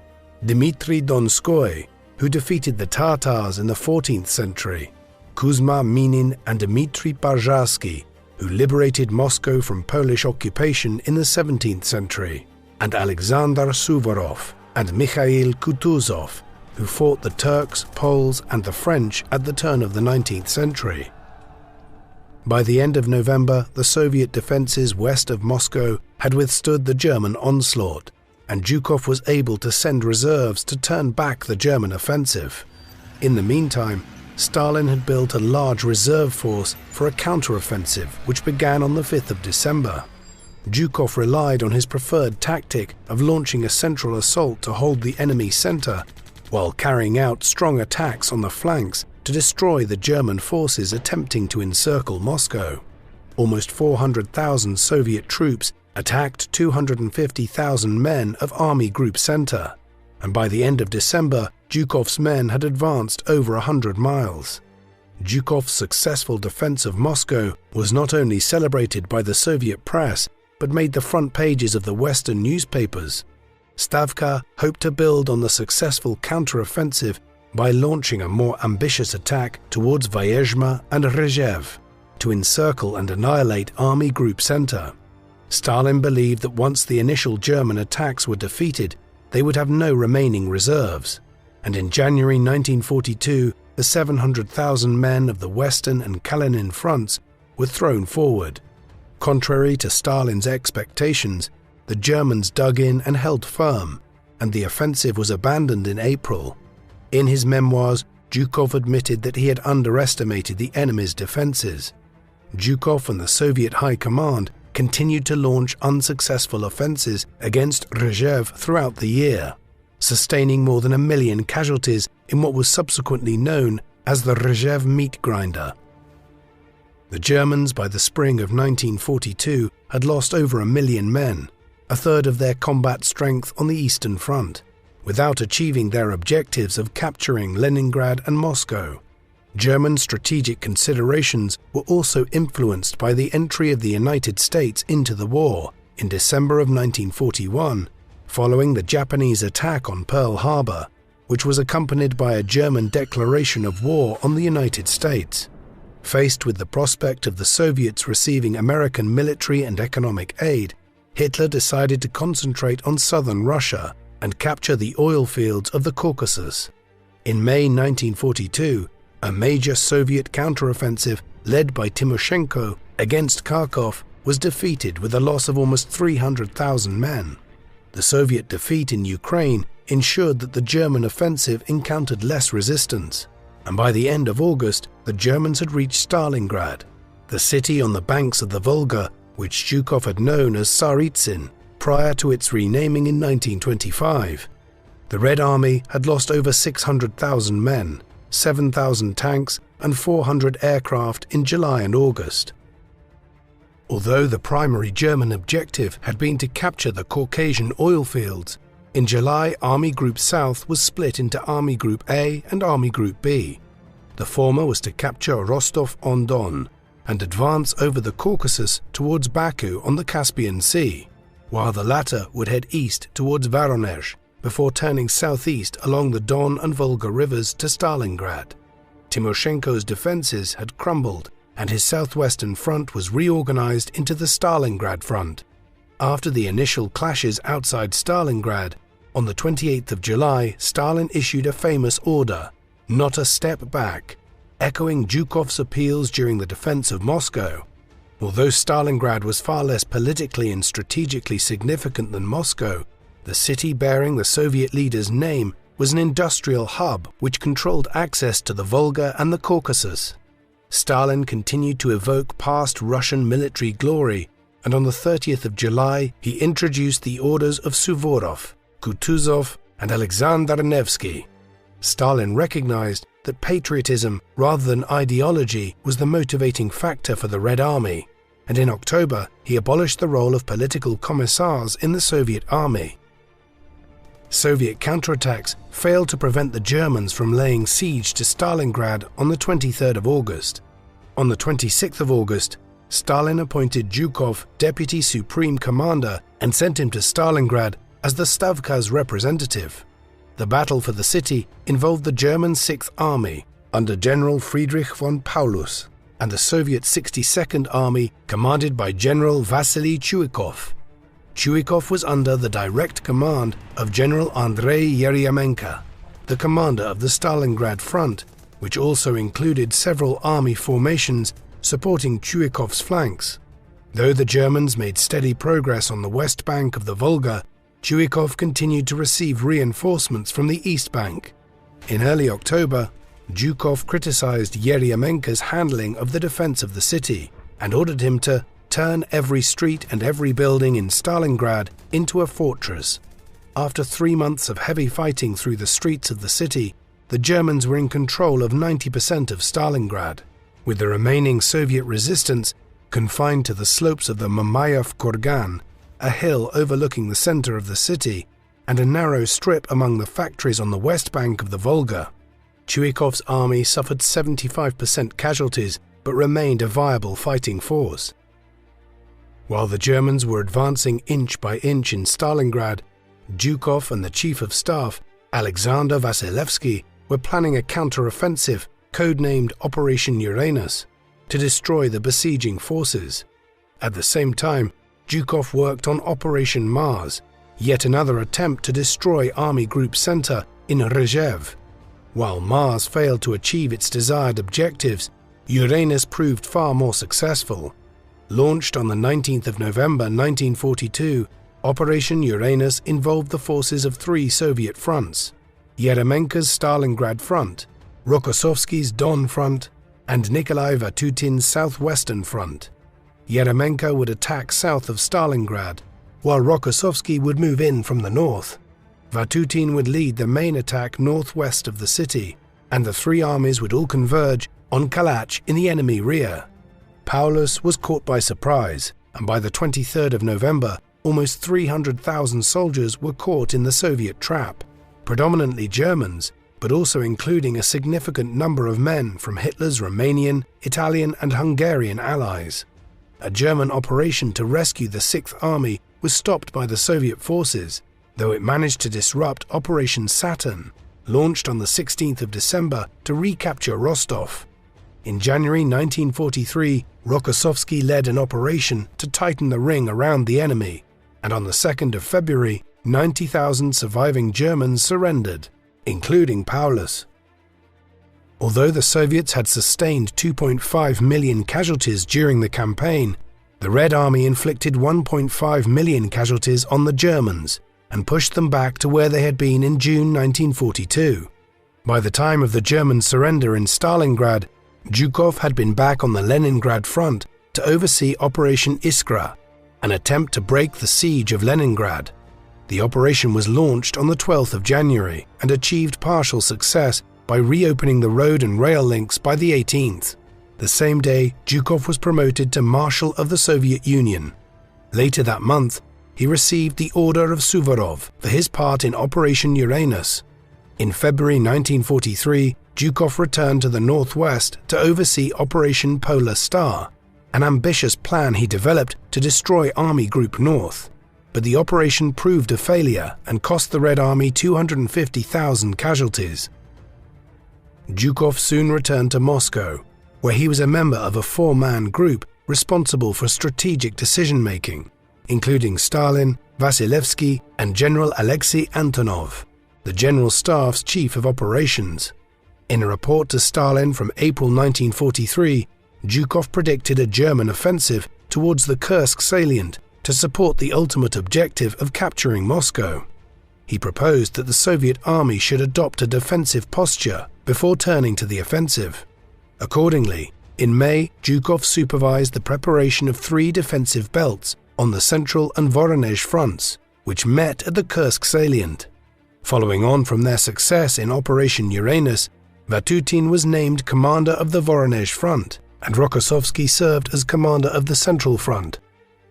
Dmitry Donskoy, who defeated the Tatars in the 14th century; Kuzma Minin and Dmitry Parzhasky, who liberated Moscow from Polish occupation in the 17th century; and Alexander Suvorov and Mikhail Kutuzov, who fought the Turks, Poles, and the French at the turn of the 19th century. By the end of November, the Soviet defenses west of Moscow had withstood the German onslaught, and Zhukov was able to send reserves to turn back the German offensive. In the meantime, Stalin had built a large reserve force for a counteroffensive which began on the 5th of December. Zhukov relied on his preferred tactic of launching a central assault to hold the enemy's center, while carrying out strong attacks on the flanks to destroy the German forces attempting to encircle Moscow. Almost 400,000 Soviet troops attacked 250,000 men of Army Group Center, and by the end of December, Zhukov's men had advanced over 100 miles. Zhukov's successful defense of Moscow was not only celebrated by the Soviet press, but made the front pages of the Western newspapers. Stavka hoped to build on the successful counteroffensive by launching a more ambitious attack towards Vyazma and Rzhev to encircle and annihilate Army Group Center. Stalin believed that once the initial German attacks were defeated, they would have no remaining reserves, and in January 1942, the 700,000 men of the Western and Kalinin fronts were thrown forward. Contrary to Stalin's expectations, the Germans dug in and held firm, and the offensive was abandoned in April. In his memoirs, Zhukov admitted that he had underestimated the enemy's defenses. Zhukov and the Soviet High Command continued to launch unsuccessful offensives against Rzhev throughout the year, sustaining more than 1 million casualties in what was subsequently known as the Rzhev meat grinder. The Germans, by the spring of 1942, had lost over 1 million men, a third of their combat strength on the Eastern Front, without achieving their objectives of capturing Leningrad and Moscow. German strategic considerations were also influenced by the entry of the United States into the war in December of 1941, following the Japanese attack on Pearl Harbor, which was accompanied by a German declaration of war on the United States. Faced with the prospect of the Soviets receiving American military and economic aid, Hitler decided to concentrate on southern Russia and capture the oil fields of the Caucasus. In May 1942, a major Soviet counteroffensive led by Timoshenko against Kharkov was defeated with a loss of almost 300,000 men. The Soviet defeat in Ukraine ensured that the German offensive encountered less resistance, and by the end of August, the Germans had reached Stalingrad, the city on the banks of the Volga which Zhukov had known as Tsaritsyn prior to its renaming in 1925. The Red Army had lost over 600,000 men, 7,000 tanks and 400 aircraft in July and August. Although the primary German objective had been to capture the Caucasian oil fields, in July Army Group South was split into Army Group A and Army Group B. The former was to capture Rostov-on-Don and advance over the Caucasus towards Baku on the Caspian Sea, while the latter would head east towards Voronezh before turning southeast along the Don and Volga rivers to Stalingrad. Timoshenko's defenses had crumbled and his southwestern front was reorganized into the Stalingrad front. After the initial clashes outside Stalingrad, on the 28th of July, Stalin issued a famous order, "Not a step back," echoing Zhukov's appeals during the defense of Moscow. Although Stalingrad was far less politically and strategically significant than Moscow, the city bearing the Soviet leader's name was an industrial hub which controlled access to the Volga and the Caucasus. Stalin continued to evoke past Russian military glory, and on the 30th of July he introduced the orders of Suvorov, Kutuzov, and Alexander Nevsky. Stalin recognized that patriotism rather than ideology was the motivating factor for the Red Army, and in October he abolished the role of political commissars in the Soviet army. Soviet counterattacks failed to prevent the Germans from laying siege to Stalingrad on the 23rd of August. On the 26th of August, Stalin appointed Zhukov Deputy Supreme Commander and sent him to Stalingrad as the Stavka's representative. The battle for the city involved the German 6th Army under General Friedrich von Paulus and the Soviet 62nd Army commanded by General Vasily Zhukov. Zhukov was under the direct command of General Andrei Yeryomenko, the commander of the Stalingrad front, which also included several army formations supporting Zhukov's flanks. Though the Germans made steady progress on the west bank of the Volga, Zhukov continued to receive reinforcements from the east bank. In early October, Zhukov criticized Yeryomenko's handling of the defense of the city and ordered him to turn every street and every building in Stalingrad into a fortress. After 3 months of heavy fighting through the streets of the city, the Germans were in control of 90% of Stalingrad, with the remaining Soviet resistance confined to the slopes of the Mamayev Kurgan, a hill overlooking the center of the city, and a narrow strip among the factories on the west bank of the Volga. Zhukov's army suffered 75% casualties but remained a viable fighting force. While the Germans were advancing inch by inch in Stalingrad, Zhukov and the Chief of Staff, Alexander Vasilevsky, were planning a counter-offensive, codenamed Operation Uranus, to destroy the besieging forces. At the same time, Zhukov worked on Operation Mars, yet another attempt to destroy Army Group Center in Rzhev. While Mars failed to achieve its desired objectives, Uranus proved far more successful. Launched on the 19th of November 1942, Operation Uranus involved the forces of 3 Soviet fronts: Yeryomenko's Stalingrad front, Rokossovsky's Don front, and Nikolai Vatutin's southwestern front. Yeryomenko would attack south of Stalingrad, while Rokossovsky would move in from the north. Vatutin would lead the main attack northwest of the city, and the 3 armies would all converge on Kalach in the enemy rear. Paulus was caught by surprise, and by the 23rd of November, almost 300,000 soldiers were caught in the Soviet trap, predominantly Germans, but also including a significant number of men from Hitler's Romanian, Italian and Hungarian allies. A German operation to rescue the Sixth Army was stopped by the Soviet forces, though it managed to disrupt Operation Saturn, launched on the 16th of December to recapture Rostov. In January 1943, Rokossovsky led an operation to tighten the ring around the enemy, and on the 2nd of February, 90,000 surviving Germans surrendered, including Paulus. Although the Soviets had sustained 2.5 million casualties during the campaign, the Red Army inflicted 1.5 million casualties on the Germans and pushed them back to where they had been in June 1942. By the time of the German surrender in Stalingrad, Zhukov had been back on the Leningrad front to oversee Operation Iskra, an attempt to break the siege of Leningrad. The operation was launched on the 12th of January and achieved partial success by reopening the road and rail links by the 18th. The same day, Zhukov was promoted to Marshal of the Soviet Union. Later that month, he received the Order of Suvorov for his part in Operation Uranus. In February 1943, Zhukov returned to the northwest to oversee Operation Polar Star, an ambitious plan he developed to destroy Army Group North. But the operation proved a failure and cost the Red Army 250,000 casualties. Zhukov soon returned to Moscow, where he was a member of a four-man group responsible for strategic decision-making, including Stalin, Vasilevsky, and General Alexei Antonov, the General Staff's chief of operations. In a report to Stalin from April 1943, Zhukov predicted a German offensive towards the Kursk salient to support the ultimate objective of capturing Moscow. He proposed that the Soviet army should adopt a defensive posture before turning to the offensive. Accordingly, in May, Zhukov supervised the preparation of 3 defensive belts on the Central and Voronezh fronts, which met at the Kursk salient. Following on from their success in Operation Uranus, Vatutin was named commander of the Voronezh front, and Rokossovsky served as commander of the Central Front.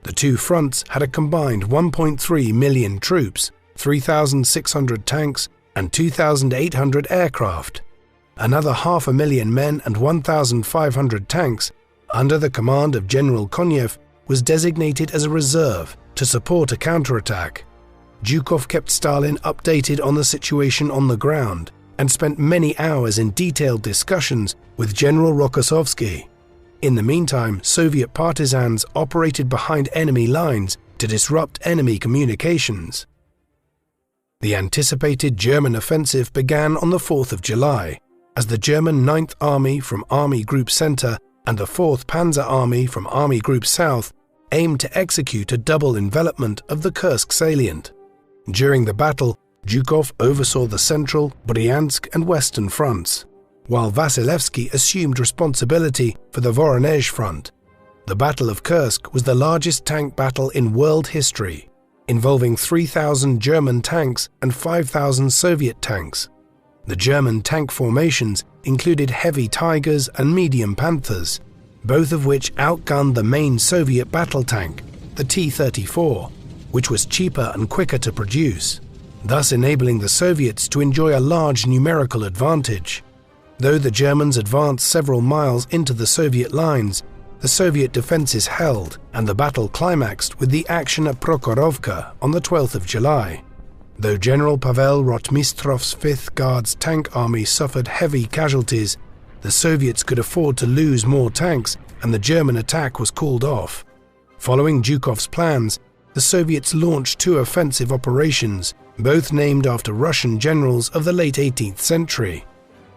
The two fronts had a combined 1.3 million troops, 3,600 tanks, and 2,800 aircraft. Another 500,000 men and 1,500 tanks, under the command of General Konev, was designated as a reserve to support a counterattack. Zhukov kept Stalin updated on the situation on the ground and spent many hours in detailed discussions with General Rokossovsky. In the meantime, Soviet partisans operated behind enemy lines to disrupt enemy communications. The anticipated German offensive began on the 4th of July, as the German 9th Army from Army Group Center and the 4th Panzer Army from Army Group South aimed to execute a double envelopment of the Kursk salient. During the battle, Zhukov oversaw the central, Bryansk and western fronts, while Vasilevsky assumed responsibility for the Voronezh front. The Battle of Kursk was the largest tank battle in world history, involving 3,000 German tanks and 5,000 Soviet tanks. The German tank formations included heavy Tigers and medium Panthers, both of which outgunned the main Soviet battle tank, the T-34, which was cheaper and quicker to produce, thus enabling the Soviets to enjoy a large numerical advantage. Though the Germans advanced several miles into the Soviet lines, the Soviet defenses held, and the battle climaxed with the action at Prokhorovka on the 12th of July. Though General Pavel Rotmistrov's 5th Guards Tank Army suffered heavy casualties, the Soviets could afford to lose more tanks, and the German attack was called off. Following Zhukov's plans, the Soviets launched 2 offensive operations, both named after Russian generals of the late 18th century.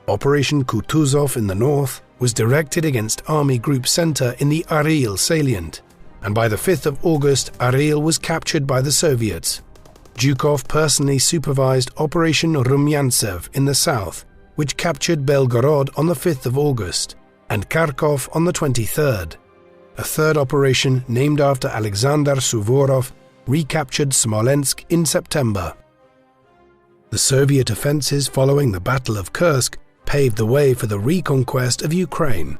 Operation Kutuzov in the north was directed against Army Group Center in the Aril salient, and by the 5th of August, Aril was captured by the Soviets. Zhukov personally supervised Operation Rumyantsev in the south, which captured Belgorod on the 5th of August, and Kharkov on the 23rd. A third operation, named after Alexander Suvorov, recaptured Smolensk in September. The Soviet offensives following the Battle of Kursk paved the way for the reconquest of Ukraine.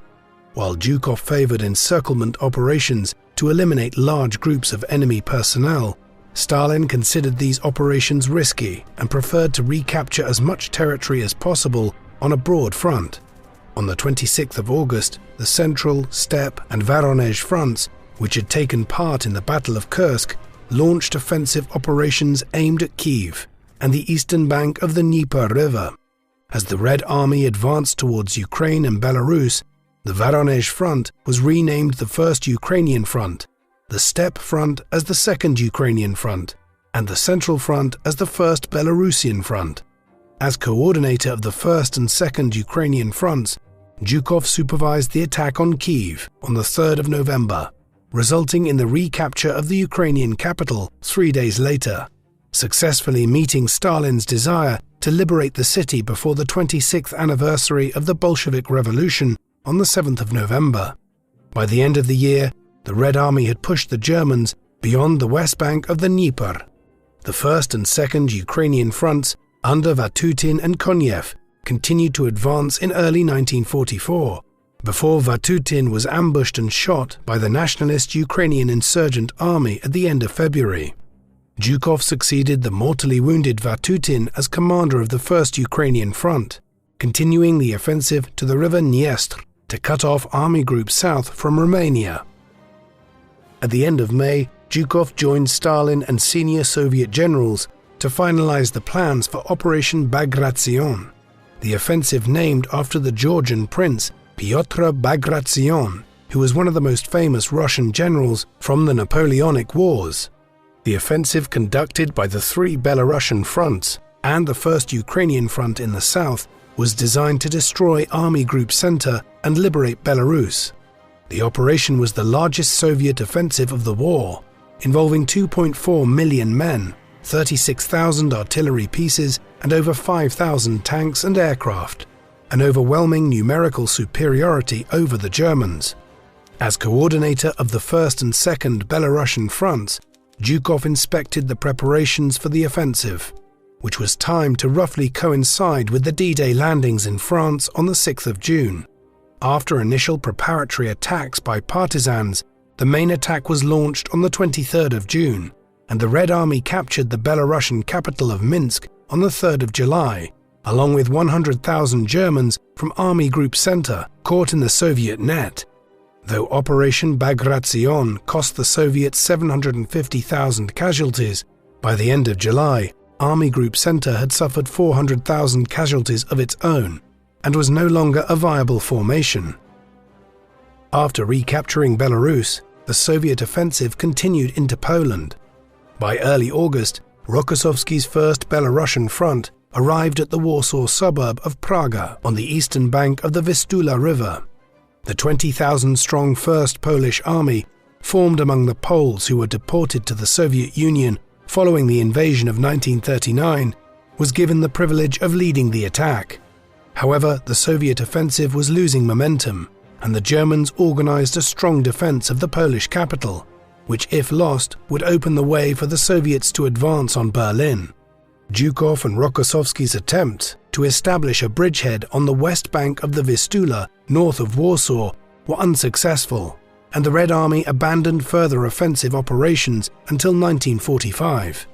While Zhukov favored encirclement operations to eliminate large groups of enemy personnel, Stalin considered these operations risky and preferred to recapture as much territory as possible on a broad front. On the 26th of August, the Central, Steppe and Voronezh fronts, which had taken part in the Battle of Kursk, launched offensive operations aimed at Kiev and the eastern bank of the Dnieper River. As the Red Army advanced towards Ukraine and Belarus, the Voronezh Front was renamed the First Ukrainian Front, the Steppe Front as the Second Ukrainian Front, and the Central Front as the First Belarusian Front. As coordinator of the First and Second Ukrainian Fronts, Zhukov supervised the attack on Kiev on the 3rd of November, resulting in the recapture of the Ukrainian capital 3 days later, successfully meeting Stalin's desire to liberate the city before the 26th anniversary of the Bolshevik Revolution on the 7th of November. By the end of the year, the Red Army had pushed the Germans beyond the west bank of the Dnieper. The First and Second Ukrainian Fronts under Vatutin and Konev continued to advance in early 1944, before Vatutin was ambushed and shot by the nationalist Ukrainian insurgent army at the end of February. Zhukov succeeded the mortally wounded Vatutin as commander of the First Ukrainian Front, continuing the offensive to the river Dniestr to cut off Army Group South from Romania. At the end of May, Zhukov joined Stalin and senior Soviet generals to finalize the plans for Operation Bagration, the offensive named after the Georgian prince Pyotr Bagration, who was one of the most famous Russian generals from the Napoleonic Wars. The offensive, conducted by the 3 Belarusian fronts and the First Ukrainian Front in the south, was designed to destroy Army Group Center and liberate Belarus. The operation was the largest Soviet offensive of the war, involving 2.4 million men, 36,000 artillery pieces, and over 5,000 tanks and aircraft, an overwhelming numerical superiority over the Germans. As coordinator of the First and Second Belarusian fronts, Zhukov inspected the preparations for the offensive, which was timed to roughly coincide with the D-Day landings in France on the 6th of June. After initial preparatory attacks by partisans, the main attack was launched on the 23rd of June, and the Red Army captured the Belarusian capital of Minsk on the 3rd of July, along with 100,000 Germans from Army Group Center caught in the Soviet net. Though Operation Bagration cost the Soviets 750,000 casualties, by the end of July, Army Group Center had suffered 400,000 casualties of its own and was no longer a viable formation. After recapturing Belarus, the Soviet offensive continued into Poland. By early August, Rokossovsky's First Belarusian Front arrived at the Warsaw suburb of Praga on the eastern bank of the Vistula River. The 20,000-strong First Polish Army, formed among the Poles who were deported to the Soviet Union following the invasion of 1939, was given the privilege of leading the attack. However, the Soviet offensive was losing momentum, and the Germans organized a strong defense of the Polish capital, which, if lost, would open the way for the Soviets to advance on Berlin. Zhukov and Rokossovsky's attempts to establish a bridgehead on the west bank of the Vistula, north of Warsaw, were unsuccessful, and the Red Army abandoned further offensive operations until 1945.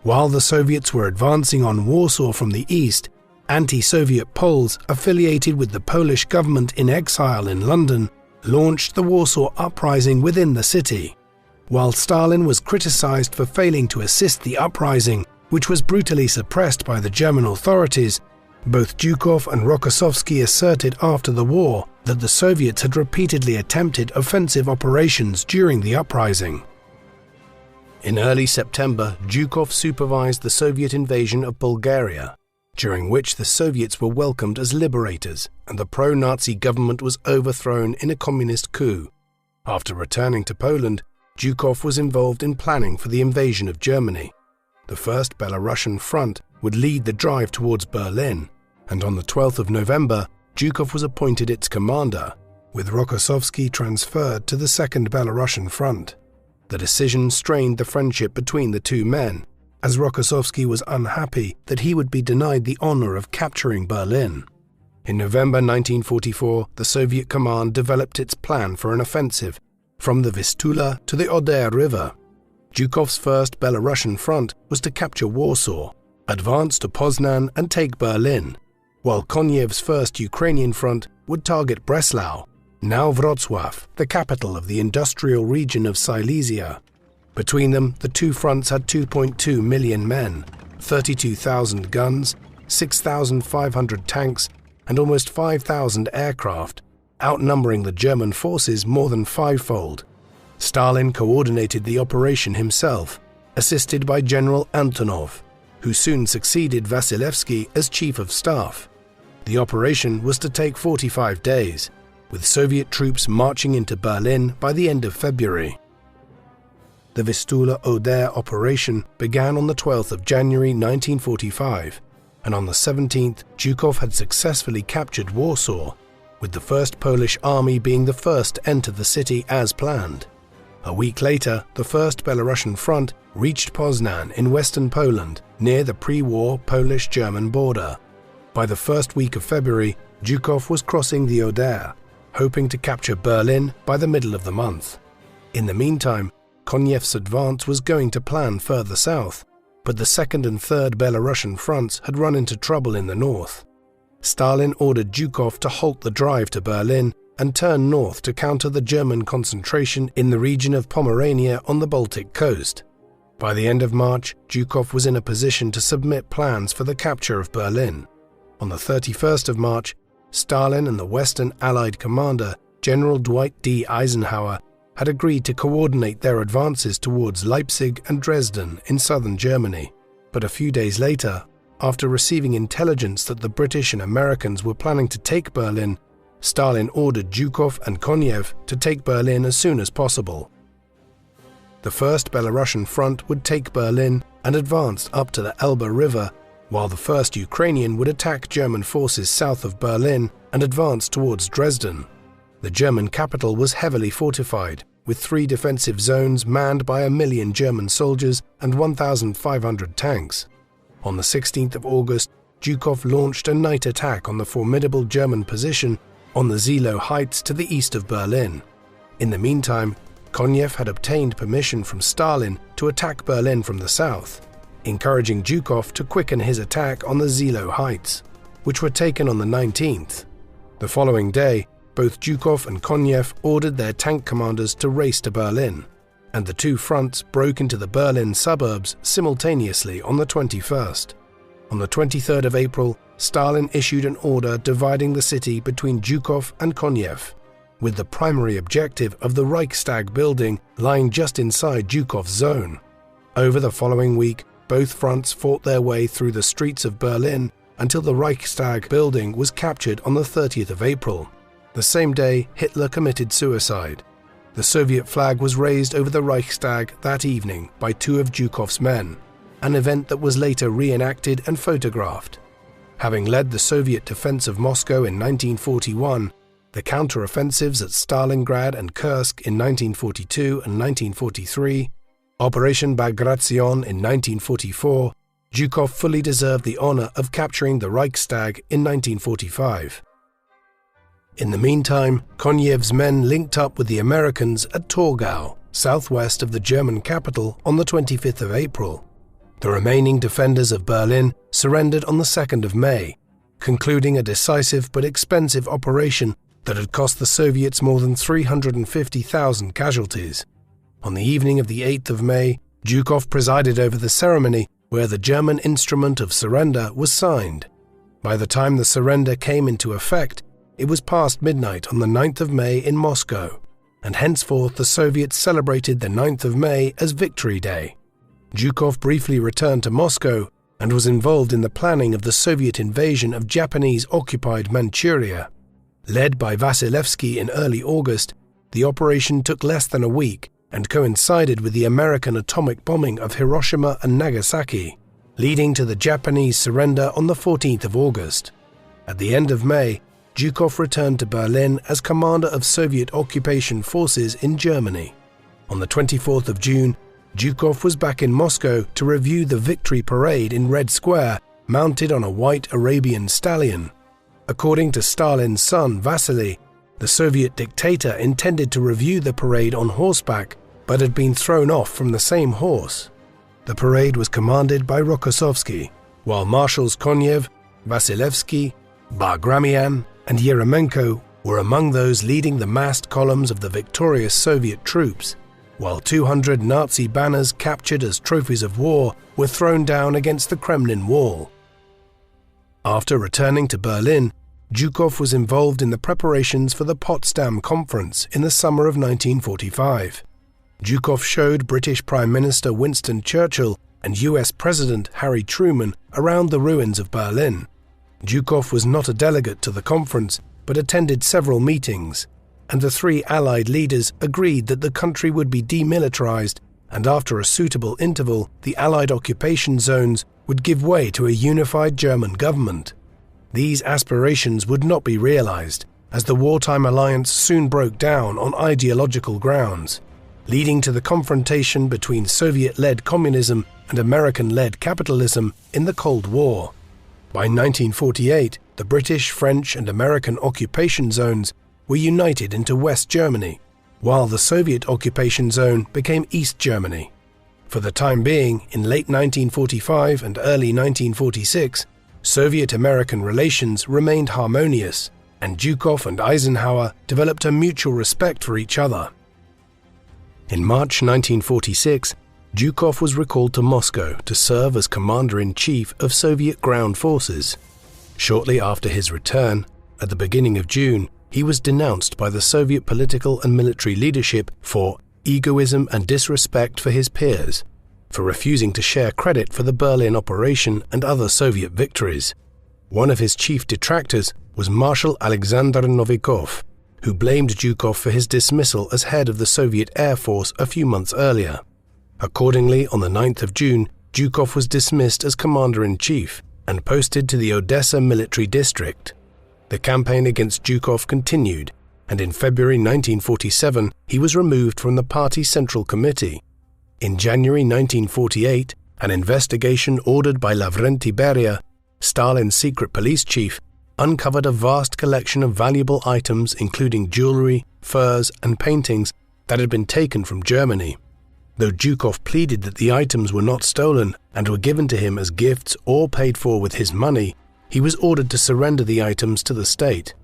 While the Soviets were advancing on Warsaw from the east, anti-Soviet Poles affiliated with the Polish government in exile in London launched the Warsaw Uprising within the city. While Stalin was criticized for failing to assist the uprising, which was brutally suppressed by the German authorities, both Zhukov and Rokossovsky asserted after the war that the Soviets had repeatedly attempted offensive operations during the uprising. In early September, Zhukov supervised the Soviet invasion of Bulgaria, during which the Soviets were welcomed as liberators and the pro-Nazi government was overthrown in a communist coup. After returning to Poland, Zhukov was involved in planning for the invasion of Germany. The First Belarusian Front would lead the drive towards Berlin, and on the 12th of November, Zhukov was appointed its commander, with Rokossovsky transferred to the Second Belarusian Front. The decision strained the friendship between the two men, as Rokossovsky was unhappy that he would be denied the honor of capturing Berlin. In November 1944, the Soviet command developed its plan for an offensive from the Vistula to the Oder River. Zhukov's first Belarusian front was to capture Warsaw, advance to Poznan and take Berlin, while Koniev's first Ukrainian front would target Breslau, now Wrocław, the capital of the industrial region of Silesia. Between them, the two fronts had 2.2 million men, 32,000 guns, 6,500 tanks, and almost 5,000 aircraft, outnumbering the German forces more than fivefold. Stalin coordinated the operation himself, assisted by General Antonov, who soon succeeded Vasilevsky as chief of staff. The operation was to take 45 days, with Soviet troops marching into Berlin by the end of February. The Vistula-Oder operation began on the 12th of January 1945, and on the 17th, Zhukov had successfully captured Warsaw, with the First Polish Army being the first to enter the city as planned. A week later, the First Belarusian Front reached Poznan in western Poland, near the pre-war Polish-German border. By the first week of February, Zhukov was crossing the Oder, hoping to capture Berlin by the middle of the month. In the meantime, Koniev's advance was going to plan further south, but the Second and Third Belarusian fronts had run into trouble in the north. Stalin ordered Zhukov to halt the drive to Berlin and turn north to counter the German concentration in the region of Pomerania on the Baltic coast. By the end of March, Zhukov was in a position to submit plans for the capture of Berlin. On the 31st of March, Stalin and the Western Allied commander, General Dwight D. Eisenhower, had agreed to coordinate their advances towards Leipzig and Dresden in southern Germany. But a few days later, after receiving intelligence that the British and Americans were planning to take Berlin, Stalin ordered Zhukov and Koniev to take Berlin as soon as possible. The First Belarusian Front would take Berlin and advanced up to the Elbe River, while the First Ukrainian would attack German forces south of Berlin and advance towards Dresden. The German capital was heavily fortified, with 3 defensive zones manned by 1 million German soldiers and 1,500 tanks. On the 16th of August, Zhukov launched a night attack on the formidable German position on the Zilo Heights to the east of Berlin. In the meantime, Koniev had obtained permission from Stalin to attack Berlin from the south, encouraging Zhukov to quicken his attack on the Zilo Heights, which were taken on the 19th. The following day, both Zhukov and Koniev ordered their tank commanders to race to Berlin, and the two fronts broke into the Berlin suburbs simultaneously on the 21st. On the 23rd of April, Stalin issued an order dividing the city between Zhukov and Koniev, with the primary objective of the Reichstag building lying just inside Zhukov's zone. Over the following week, both fronts fought their way through the streets of Berlin until the Reichstag building was captured on the 30th of April. The same day, Hitler committed suicide. The Soviet flag was raised over the Reichstag that evening by 2 of Zhukov's men, an event that was later reenacted and photographed. Having led the Soviet defense of Moscow in 1941, the counter-offensives at Stalingrad and Kursk in 1942 and 1943, Operation Bagration in 1944, Zhukov fully deserved the honor of capturing the Reichstag in 1945. In the meantime, Koniev's men linked up with the Americans at Torgau, southwest of the German capital, on the 25th of April. The remaining defenders of Berlin surrendered on the 2nd of May, concluding a decisive but expensive operation that had cost the Soviets more than 350,000 casualties. On the evening of the 8th of May, Zhukov presided over the ceremony where the German instrument of surrender was signed. By the time the surrender came into effect, it was past midnight on the 9th of May in Moscow, and henceforth the Soviets celebrated the 9th of May as Victory Day. Zhukov briefly returned to Moscow and was involved in the planning of the Soviet invasion of Japanese-occupied Manchuria. Led by Vasilevsky in early August, the operation took less than a week and coincided with the American atomic bombing of Hiroshima and Nagasaki, leading to the Japanese surrender on the 14th of August. At the end of May, Zhukov returned to Berlin as commander of Soviet occupation forces in Germany. On the 24th of June, Zhukov was back in Moscow to review the victory parade in Red Square, mounted on a white Arabian stallion. According to Stalin's son, Vasily, the Soviet dictator intended to review the parade on horseback, but had been thrown off from the same horse. The parade was commanded by Rokossovsky, while Marshals Konev, Vasilevsky, Bagramian, and Yeremenko were among those leading the massed columns of the victorious Soviet troops, while 200 Nazi banners captured as trophies of war were thrown down against the Kremlin wall. After returning to Berlin, Zhukov was involved in the preparations for the Potsdam Conference in the summer of 1945. Zhukov showed British Prime Minister Winston Churchill and US President Harry Truman around the ruins of Berlin. Zhukov was not a delegate to the conference, but attended several meetings, and the three Allied leaders agreed that the country would be demilitarized, and after a suitable interval, the Allied occupation zones would give way to a unified German government. These aspirations would not be realized, as the wartime alliance soon broke down on ideological grounds, leading to the confrontation between Soviet-led communism and American-led capitalism in the Cold War. By 1948, the British, French, and American occupation zones were united into West Germany, while the Soviet occupation zone became East Germany. For the time being, in late 1945 and early 1946, Soviet-American relations remained harmonious, and Zhukov and Eisenhower developed a mutual respect for each other. In March 1946, Zhukov was recalled to Moscow to serve as Commander-in-Chief of Soviet ground forces. Shortly after his return, at the beginning of June, he was denounced by the Soviet political and military leadership for egoism and disrespect for his peers, for refusing to share credit for the Berlin operation and other Soviet victories. One of his chief detractors was Marshal Alexander Novikov, who blamed Zhukov for his dismissal as head of the Soviet Air Force a few months earlier. Accordingly, on the 9th of June, Zhukov was dismissed as Commander-in-Chief and posted to the Odessa military district. The campaign against Zhukov continued, and in February 1947 he was removed from the party's Central Committee. In January 1948, an investigation ordered by Lavrenti Beria, Stalin's secret police chief, uncovered a vast collection of valuable items including jewelry, furs, and paintings that had been taken from Germany. Though Zhukov pleaded that the items were not stolen and were given to him as gifts or paid for with his money, he was ordered to surrender the items to the state.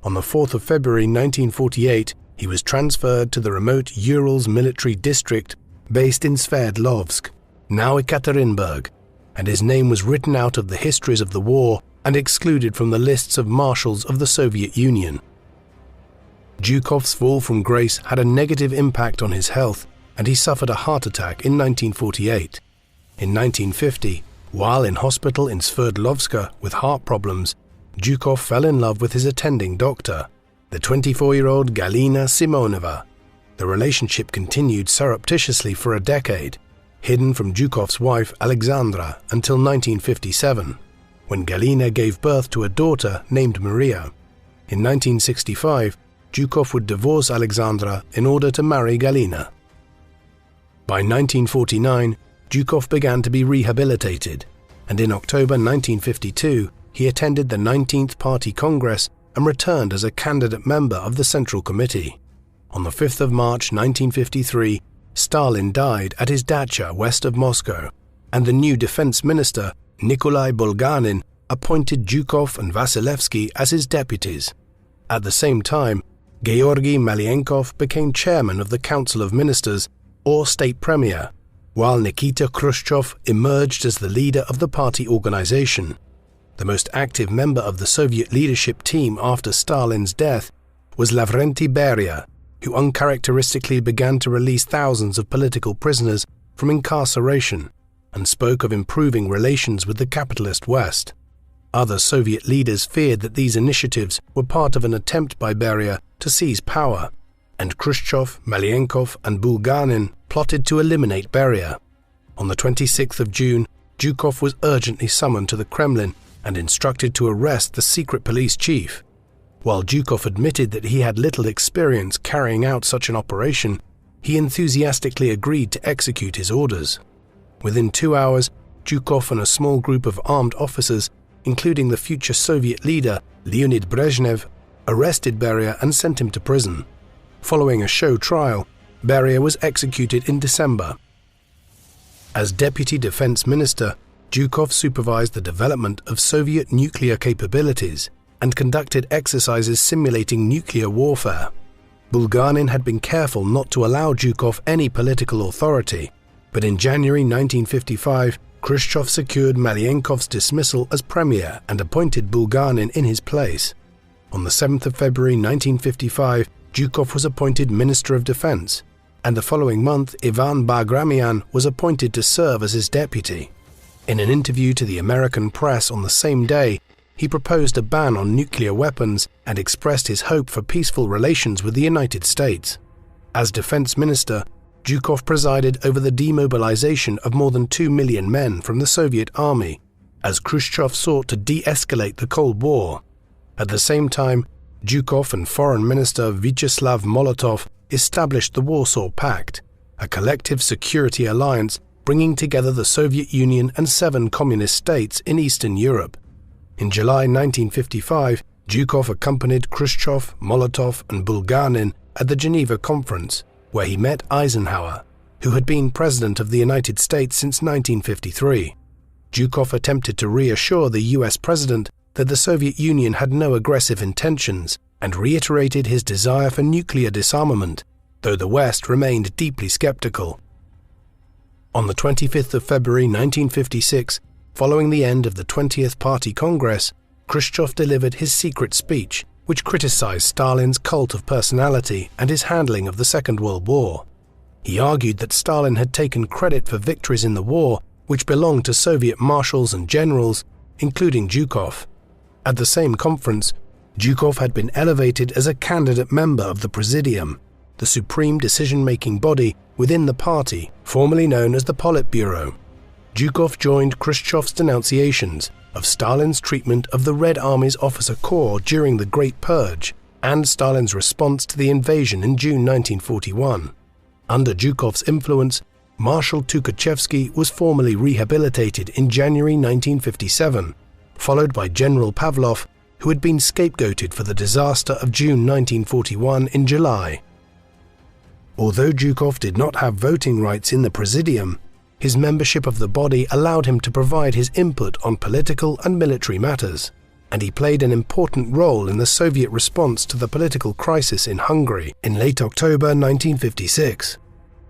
On the 4th of February 1948, he was transferred to the remote Urals military district based in Sverdlovsk, now Ekaterinburg, and his name was written out of the histories of the war and excluded from the lists of marshals of the Soviet Union. Zhukov's fall from grace had a negative impact on his health, and he suffered a heart attack in 1948. In 1950, while in hospital in Sverdlovsk with heart problems, Zhukov fell in love with his attending doctor, the 24-year-old Galina Simonova. The relationship continued surreptitiously for a decade, hidden from Zhukov's wife Alexandra until 1957, when Galina gave birth to a daughter named Maria. In 1965, Zhukov would divorce Alexandra in order to marry Galina. By 1949, Zhukov began to be rehabilitated, and in October 1952, he attended the 19th Party Congress and returned as a candidate member of the Central Committee. On the 5th of March 1953, Stalin died at his dacha west of Moscow, and the new defense minister, Nikolai Bulganin, appointed Zhukov and Vasilevsky as his deputies. At the same time, Georgy Malyenkov became chairman of the Council of Ministers, or State Premier, while Nikita Khrushchev emerged as the leader of the party organization. The most active member of the Soviet leadership team after Stalin's death was Lavrenti Beria, who uncharacteristically began to release thousands of political prisoners from incarceration and spoke of improving relations with the capitalist West. Other Soviet leaders feared that these initiatives were part of an attempt by Beria to seize power, and Khrushchev, Malyenkov, and Bulganin plotted to eliminate Beria. On the 26th of June, Zhukov was urgently summoned to the Kremlin and instructed to arrest the secret police chief. While Zhukov admitted that he had little experience carrying out such an operation, he enthusiastically agreed to execute his orders. Within 2 hours, Zhukov and a small group of armed officers including the future Soviet leader Leonid Brezhnev, arrested Beria and sent him to prison. Following a show trial, Beria was executed in December. As Deputy Defense Minister, Zhukov supervised the development of Soviet nuclear capabilities and conducted exercises simulating nuclear warfare. Bulganin had been careful not to allow Zhukov any political authority, but in January 1955, Khrushchev secured Malienkov's dismissal as premier and appointed Bulganin in his place. On the 7th of February 1955, Zhukov was appointed Minister of Defense, and the following month Ivan Bagramian was appointed to serve as his deputy. In an interview to the American press on the same day, he proposed a ban on nuclear weapons and expressed his hope for peaceful relations with the United States. As defense minister, Zhukov presided over the demobilization of more than 2 million men from the Soviet army, as Khrushchev sought to de-escalate the Cold War. At the same time, Zhukov and Foreign Minister Vyacheslav Molotov established the Warsaw Pact, a collective security alliance bringing together the Soviet Union and 7 communist states in Eastern Europe. In July 1955, Zhukov accompanied Khrushchev, Molotov and Bulganin at the Geneva Conference, where he met Eisenhower, who had been President of the United States since 1953. Zhukov attempted to reassure the US President that the Soviet Union had no aggressive intentions and reiterated his desire for nuclear disarmament, though the West remained deeply skeptical. On the 25th of February 1956, following the end of the 20th Party Congress, Khrushchev delivered his secret speech, which criticized Stalin's cult of personality and his handling of the Second World War. He argued that Stalin had taken credit for victories in the war, which belonged to Soviet marshals and generals, including Zhukov. At the same conference, Zhukov had been elevated as a candidate member of the Presidium, the supreme decision-making body within the party, formerly known as the Politburo. Zhukov joined Khrushchev's denunciations of Stalin's treatment of the Red Army's officer corps during the Great Purge and Stalin's response to the invasion in June 1941. Under Zhukov's influence, Marshal Tukhachevsky was formally rehabilitated in January 1957, followed by General Pavlov, who had been scapegoated for the disaster of June 1941 in July. Although Zhukov did not have voting rights in the Presidium, his membership of the body allowed him to provide his input on political and military matters, and he played an important role in the Soviet response to the political crisis in Hungary in late October 1956.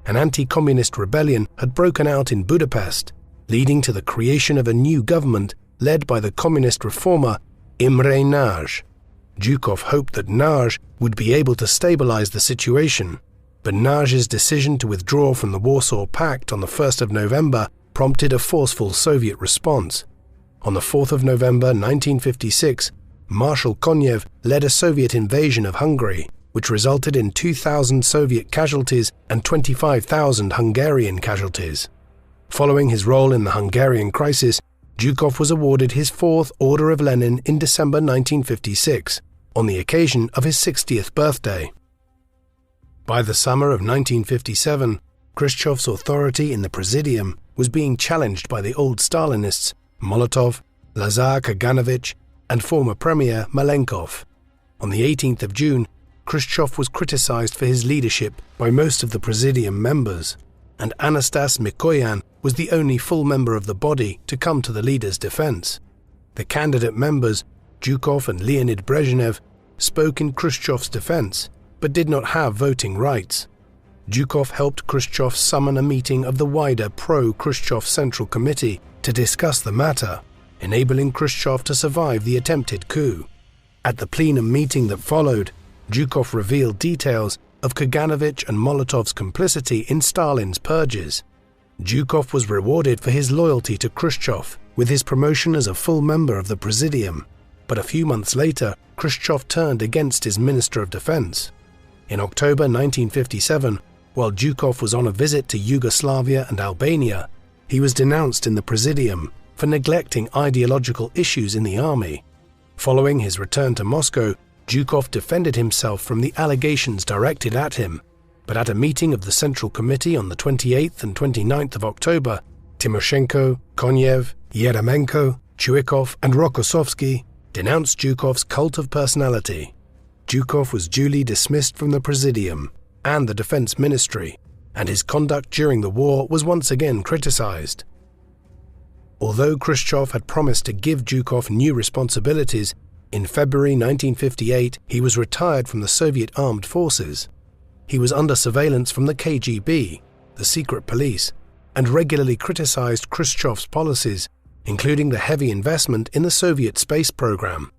An anti-communist rebellion had broken out in Budapest, leading to the creation of a new government led by the communist reformer Imre Nagy. Zhukov hoped that Nagy would be able to stabilize the situation, but Nagy's decision to withdraw from the Warsaw Pact on the 1st of November prompted a forceful Soviet response. On the 4th of November 1956, Marshal Konev led a Soviet invasion of Hungary, which resulted in 2,000 Soviet casualties and 25,000 Hungarian casualties. Following his role in the Hungarian crisis, Zhukov was awarded his 4th Order of Lenin in December 1956, on the occasion of his 60th birthday. By the summer of 1957, Khrushchev's authority in the Presidium was being challenged by the old Stalinists Molotov, Lazar Kaganovich, and former Premier Malenkov. On the 18th of June, Khrushchev was criticized for his leadership by most of the Presidium members, and Anastas Mikoyan was the only full member of the body to come to the leader's defense. The candidate members, Zhukov and Leonid Brezhnev, spoke in Khrushchev's defense, but did not have voting rights. Zhukov helped Khrushchev summon a meeting of the wider pro-Khrushchev Central Committee to discuss the matter, enabling Khrushchev to survive the attempted coup. At the plenum meeting that followed, Zhukov revealed details of Kaganovich and Molotov's complicity in Stalin's purges. Zhukov was rewarded for his loyalty to Khrushchev with his promotion as a full member of the Presidium, but a few months later, Khrushchev turned against his Minister of Defense. In October 1957, while Zhukov was on a visit to Yugoslavia and Albania, he was denounced in the Presidium for neglecting ideological issues in the army. Following his return to Moscow, Zhukov defended himself from the allegations directed at him, but at a meeting of the Central Committee on the 28th and 29th of October, Timoshenko, Konev, Yeremenko, Zhukov and Rokossovsky denounced Zhukov's cult of personality. Zhukov was duly dismissed from the Presidium and the Defense Ministry, and his conduct during the war was once again criticized. Although Khrushchev had promised to give Zhukov new responsibilities, in February 1958 he was retired from the Soviet armed forces. He was under surveillance from the KGB, the secret police, and regularly criticized Khrushchev's policies, including the heavy investment in the Soviet space program.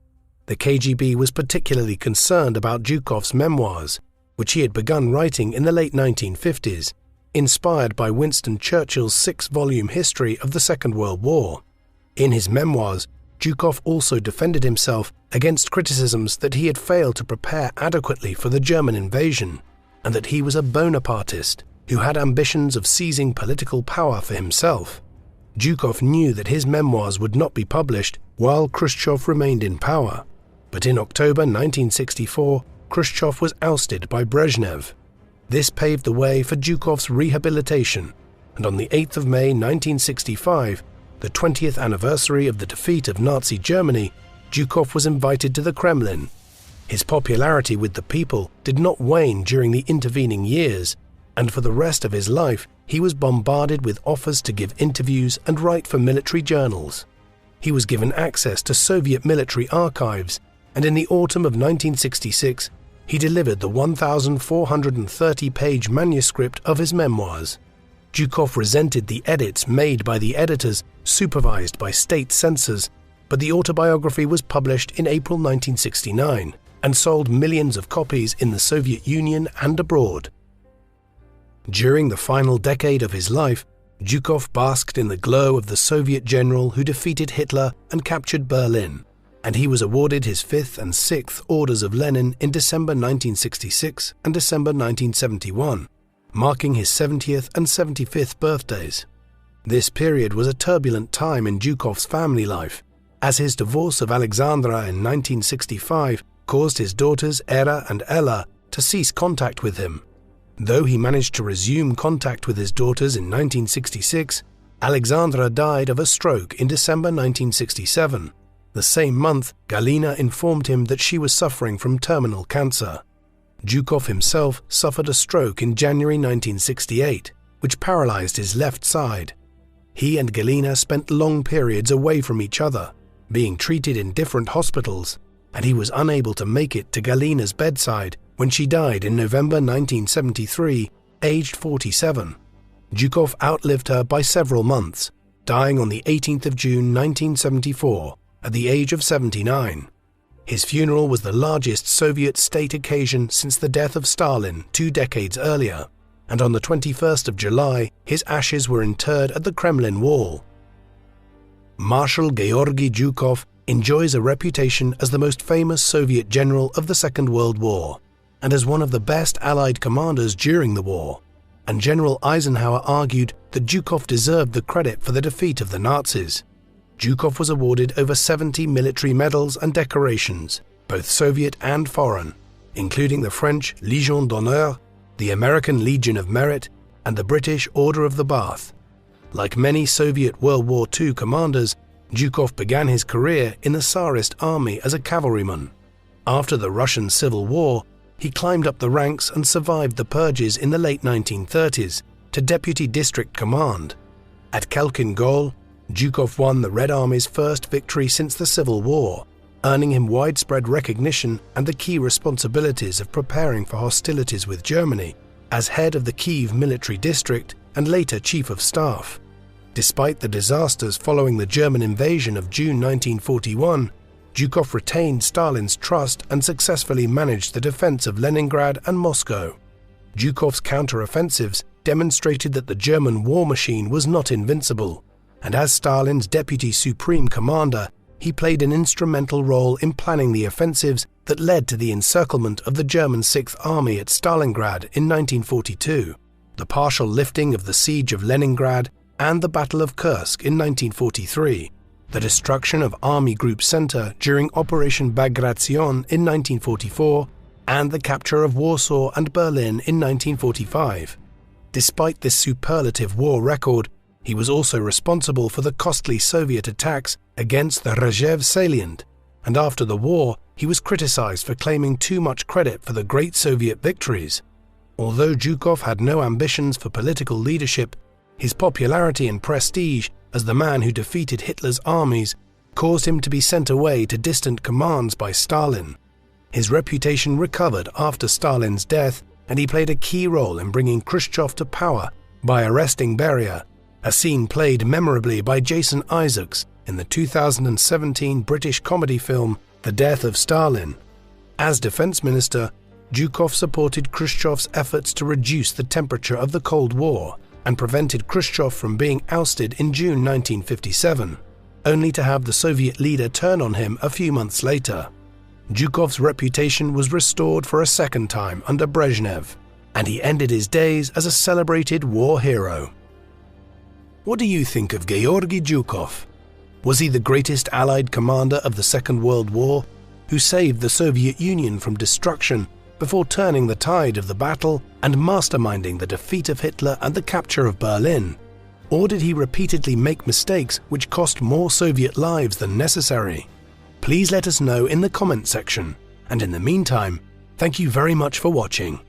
The KGB was particularly concerned about Zhukov's memoirs, which he had begun writing in the late 1950s, inspired by Winston Churchill's 6-volume history of the Second World War. In his memoirs, Zhukov also defended himself against criticisms that he had failed to prepare adequately for the German invasion, and that he was a Bonapartist who had ambitions of seizing political power for himself. Zhukov knew that his memoirs would not be published while Khrushchev remained in power, but in October 1964, Khrushchev was ousted by Brezhnev. This paved the way for Zhukov's rehabilitation, and on the 8th of May 1965, the 20th anniversary of the defeat of Nazi Germany, Zhukov was invited to the Kremlin. His popularity with the people did not wane during the intervening years, and for the rest of his life he was bombarded with offers to give interviews and write for military journals. He was given access to Soviet military archives, and in the autumn of 1966 he delivered the 1,430-page manuscript of his memoirs. Zhukov resented the edits made by the editors supervised by state censors, but the autobiography was published in April 1969 and sold millions of copies in the Soviet Union and abroad. During the final decade of his life, Zhukov basked in the glow of the Soviet general who defeated Hitler and captured Berlin, and he was awarded his 5th and 6th Orders of Lenin in December 1966 and December 1971, marking his 70th and 75th birthdays. This period was a turbulent time in Zhukov's family life, as his divorce of Alexandra in 1965 caused his daughters Era and Ella to cease contact with him. Though he managed to resume contact with his daughters in 1966, Alexandra died of a stroke in December 1967. The same month, Galina informed him that she was suffering from terminal cancer. Zhukov himself suffered a stroke in January 1968, which paralyzed his left side. He and Galina spent long periods away from each other, being treated in different hospitals, and he was unable to make it to Galina's bedside when she died in November 1973, aged 47. Zhukov outlived her by several months, dying on the 18th of June 1974 at the age of 79. His funeral was the largest Soviet state occasion since the death of Stalin 2 decades earlier, and on the 21st of July, his ashes were interred at the Kremlin Wall. Marshal Georgy Zhukov enjoys a reputation as the most famous Soviet general of the Second World War, and as one of the best Allied commanders during the war, and General Eisenhower argued that Zhukov deserved the credit for the defeat of the Nazis. Zhukov was awarded over 70 military medals and decorations, both Soviet and foreign, including the French Légion d'honneur, the American Legion of Merit, and the British Order of the Bath. Like many Soviet World War II commanders, Zhukov began his career in the Tsarist army as a cavalryman. After the Russian Civil War, he climbed up the ranks and survived the purges in the late 1930s to deputy district command. At Khelkin Gol, Zhukov won the Red Army's first victory since the Civil War, earning him widespread recognition and the key responsibilities of preparing for hostilities with Germany as head of the Kyiv military district and later chief of staff. Despite the disasters following the German invasion of June 1941, Zhukov retained Stalin's trust and successfully managed the defense of Leningrad and Moscow. Zhukov's counter-offensives demonstrated that the German war machine was not invincible, and as Stalin's deputy supreme commander, he played an instrumental role in planning the offensives that led to the encirclement of the German Sixth Army at Stalingrad in 1942, the partial lifting of the siege of Leningrad, and the Battle of Kursk in 1943, the destruction of Army Group Center during Operation Bagration in 1944, and the capture of Warsaw and Berlin in 1945. Despite this superlative war record, He was also responsible for the costly Soviet attacks against the Rzhev salient, and after the war, he was criticized for claiming too much credit for the great Soviet victories. Although Zhukov had no ambitions for political leadership, his popularity and prestige as the man who defeated Hitler's armies caused him to be sent away to distant commands by Stalin. His reputation recovered after Stalin's death, and he played a key role in bringing Khrushchev to power by arresting Beria, a scene played memorably by Jason Isaacs in the 2017 British comedy film The Death of Stalin. As defense minister, Zhukov supported Khrushchev's efforts to reduce the temperature of the Cold War and prevented Khrushchev from being ousted in June 1957, only to have the Soviet leader turn on him a few months later. Zhukov's reputation was restored for a second time under Brezhnev, and he ended his days as a celebrated war hero. What do you think of Georgy Zhukov? Was he the greatest Allied commander of the Second World War, who saved the Soviet Union from destruction before turning the tide of the battle and masterminding the defeat of Hitler and the capture of Berlin? Or did he repeatedly make mistakes which cost more Soviet lives than necessary? Please let us know in the comment section, and in the meantime, thank you very much for watching.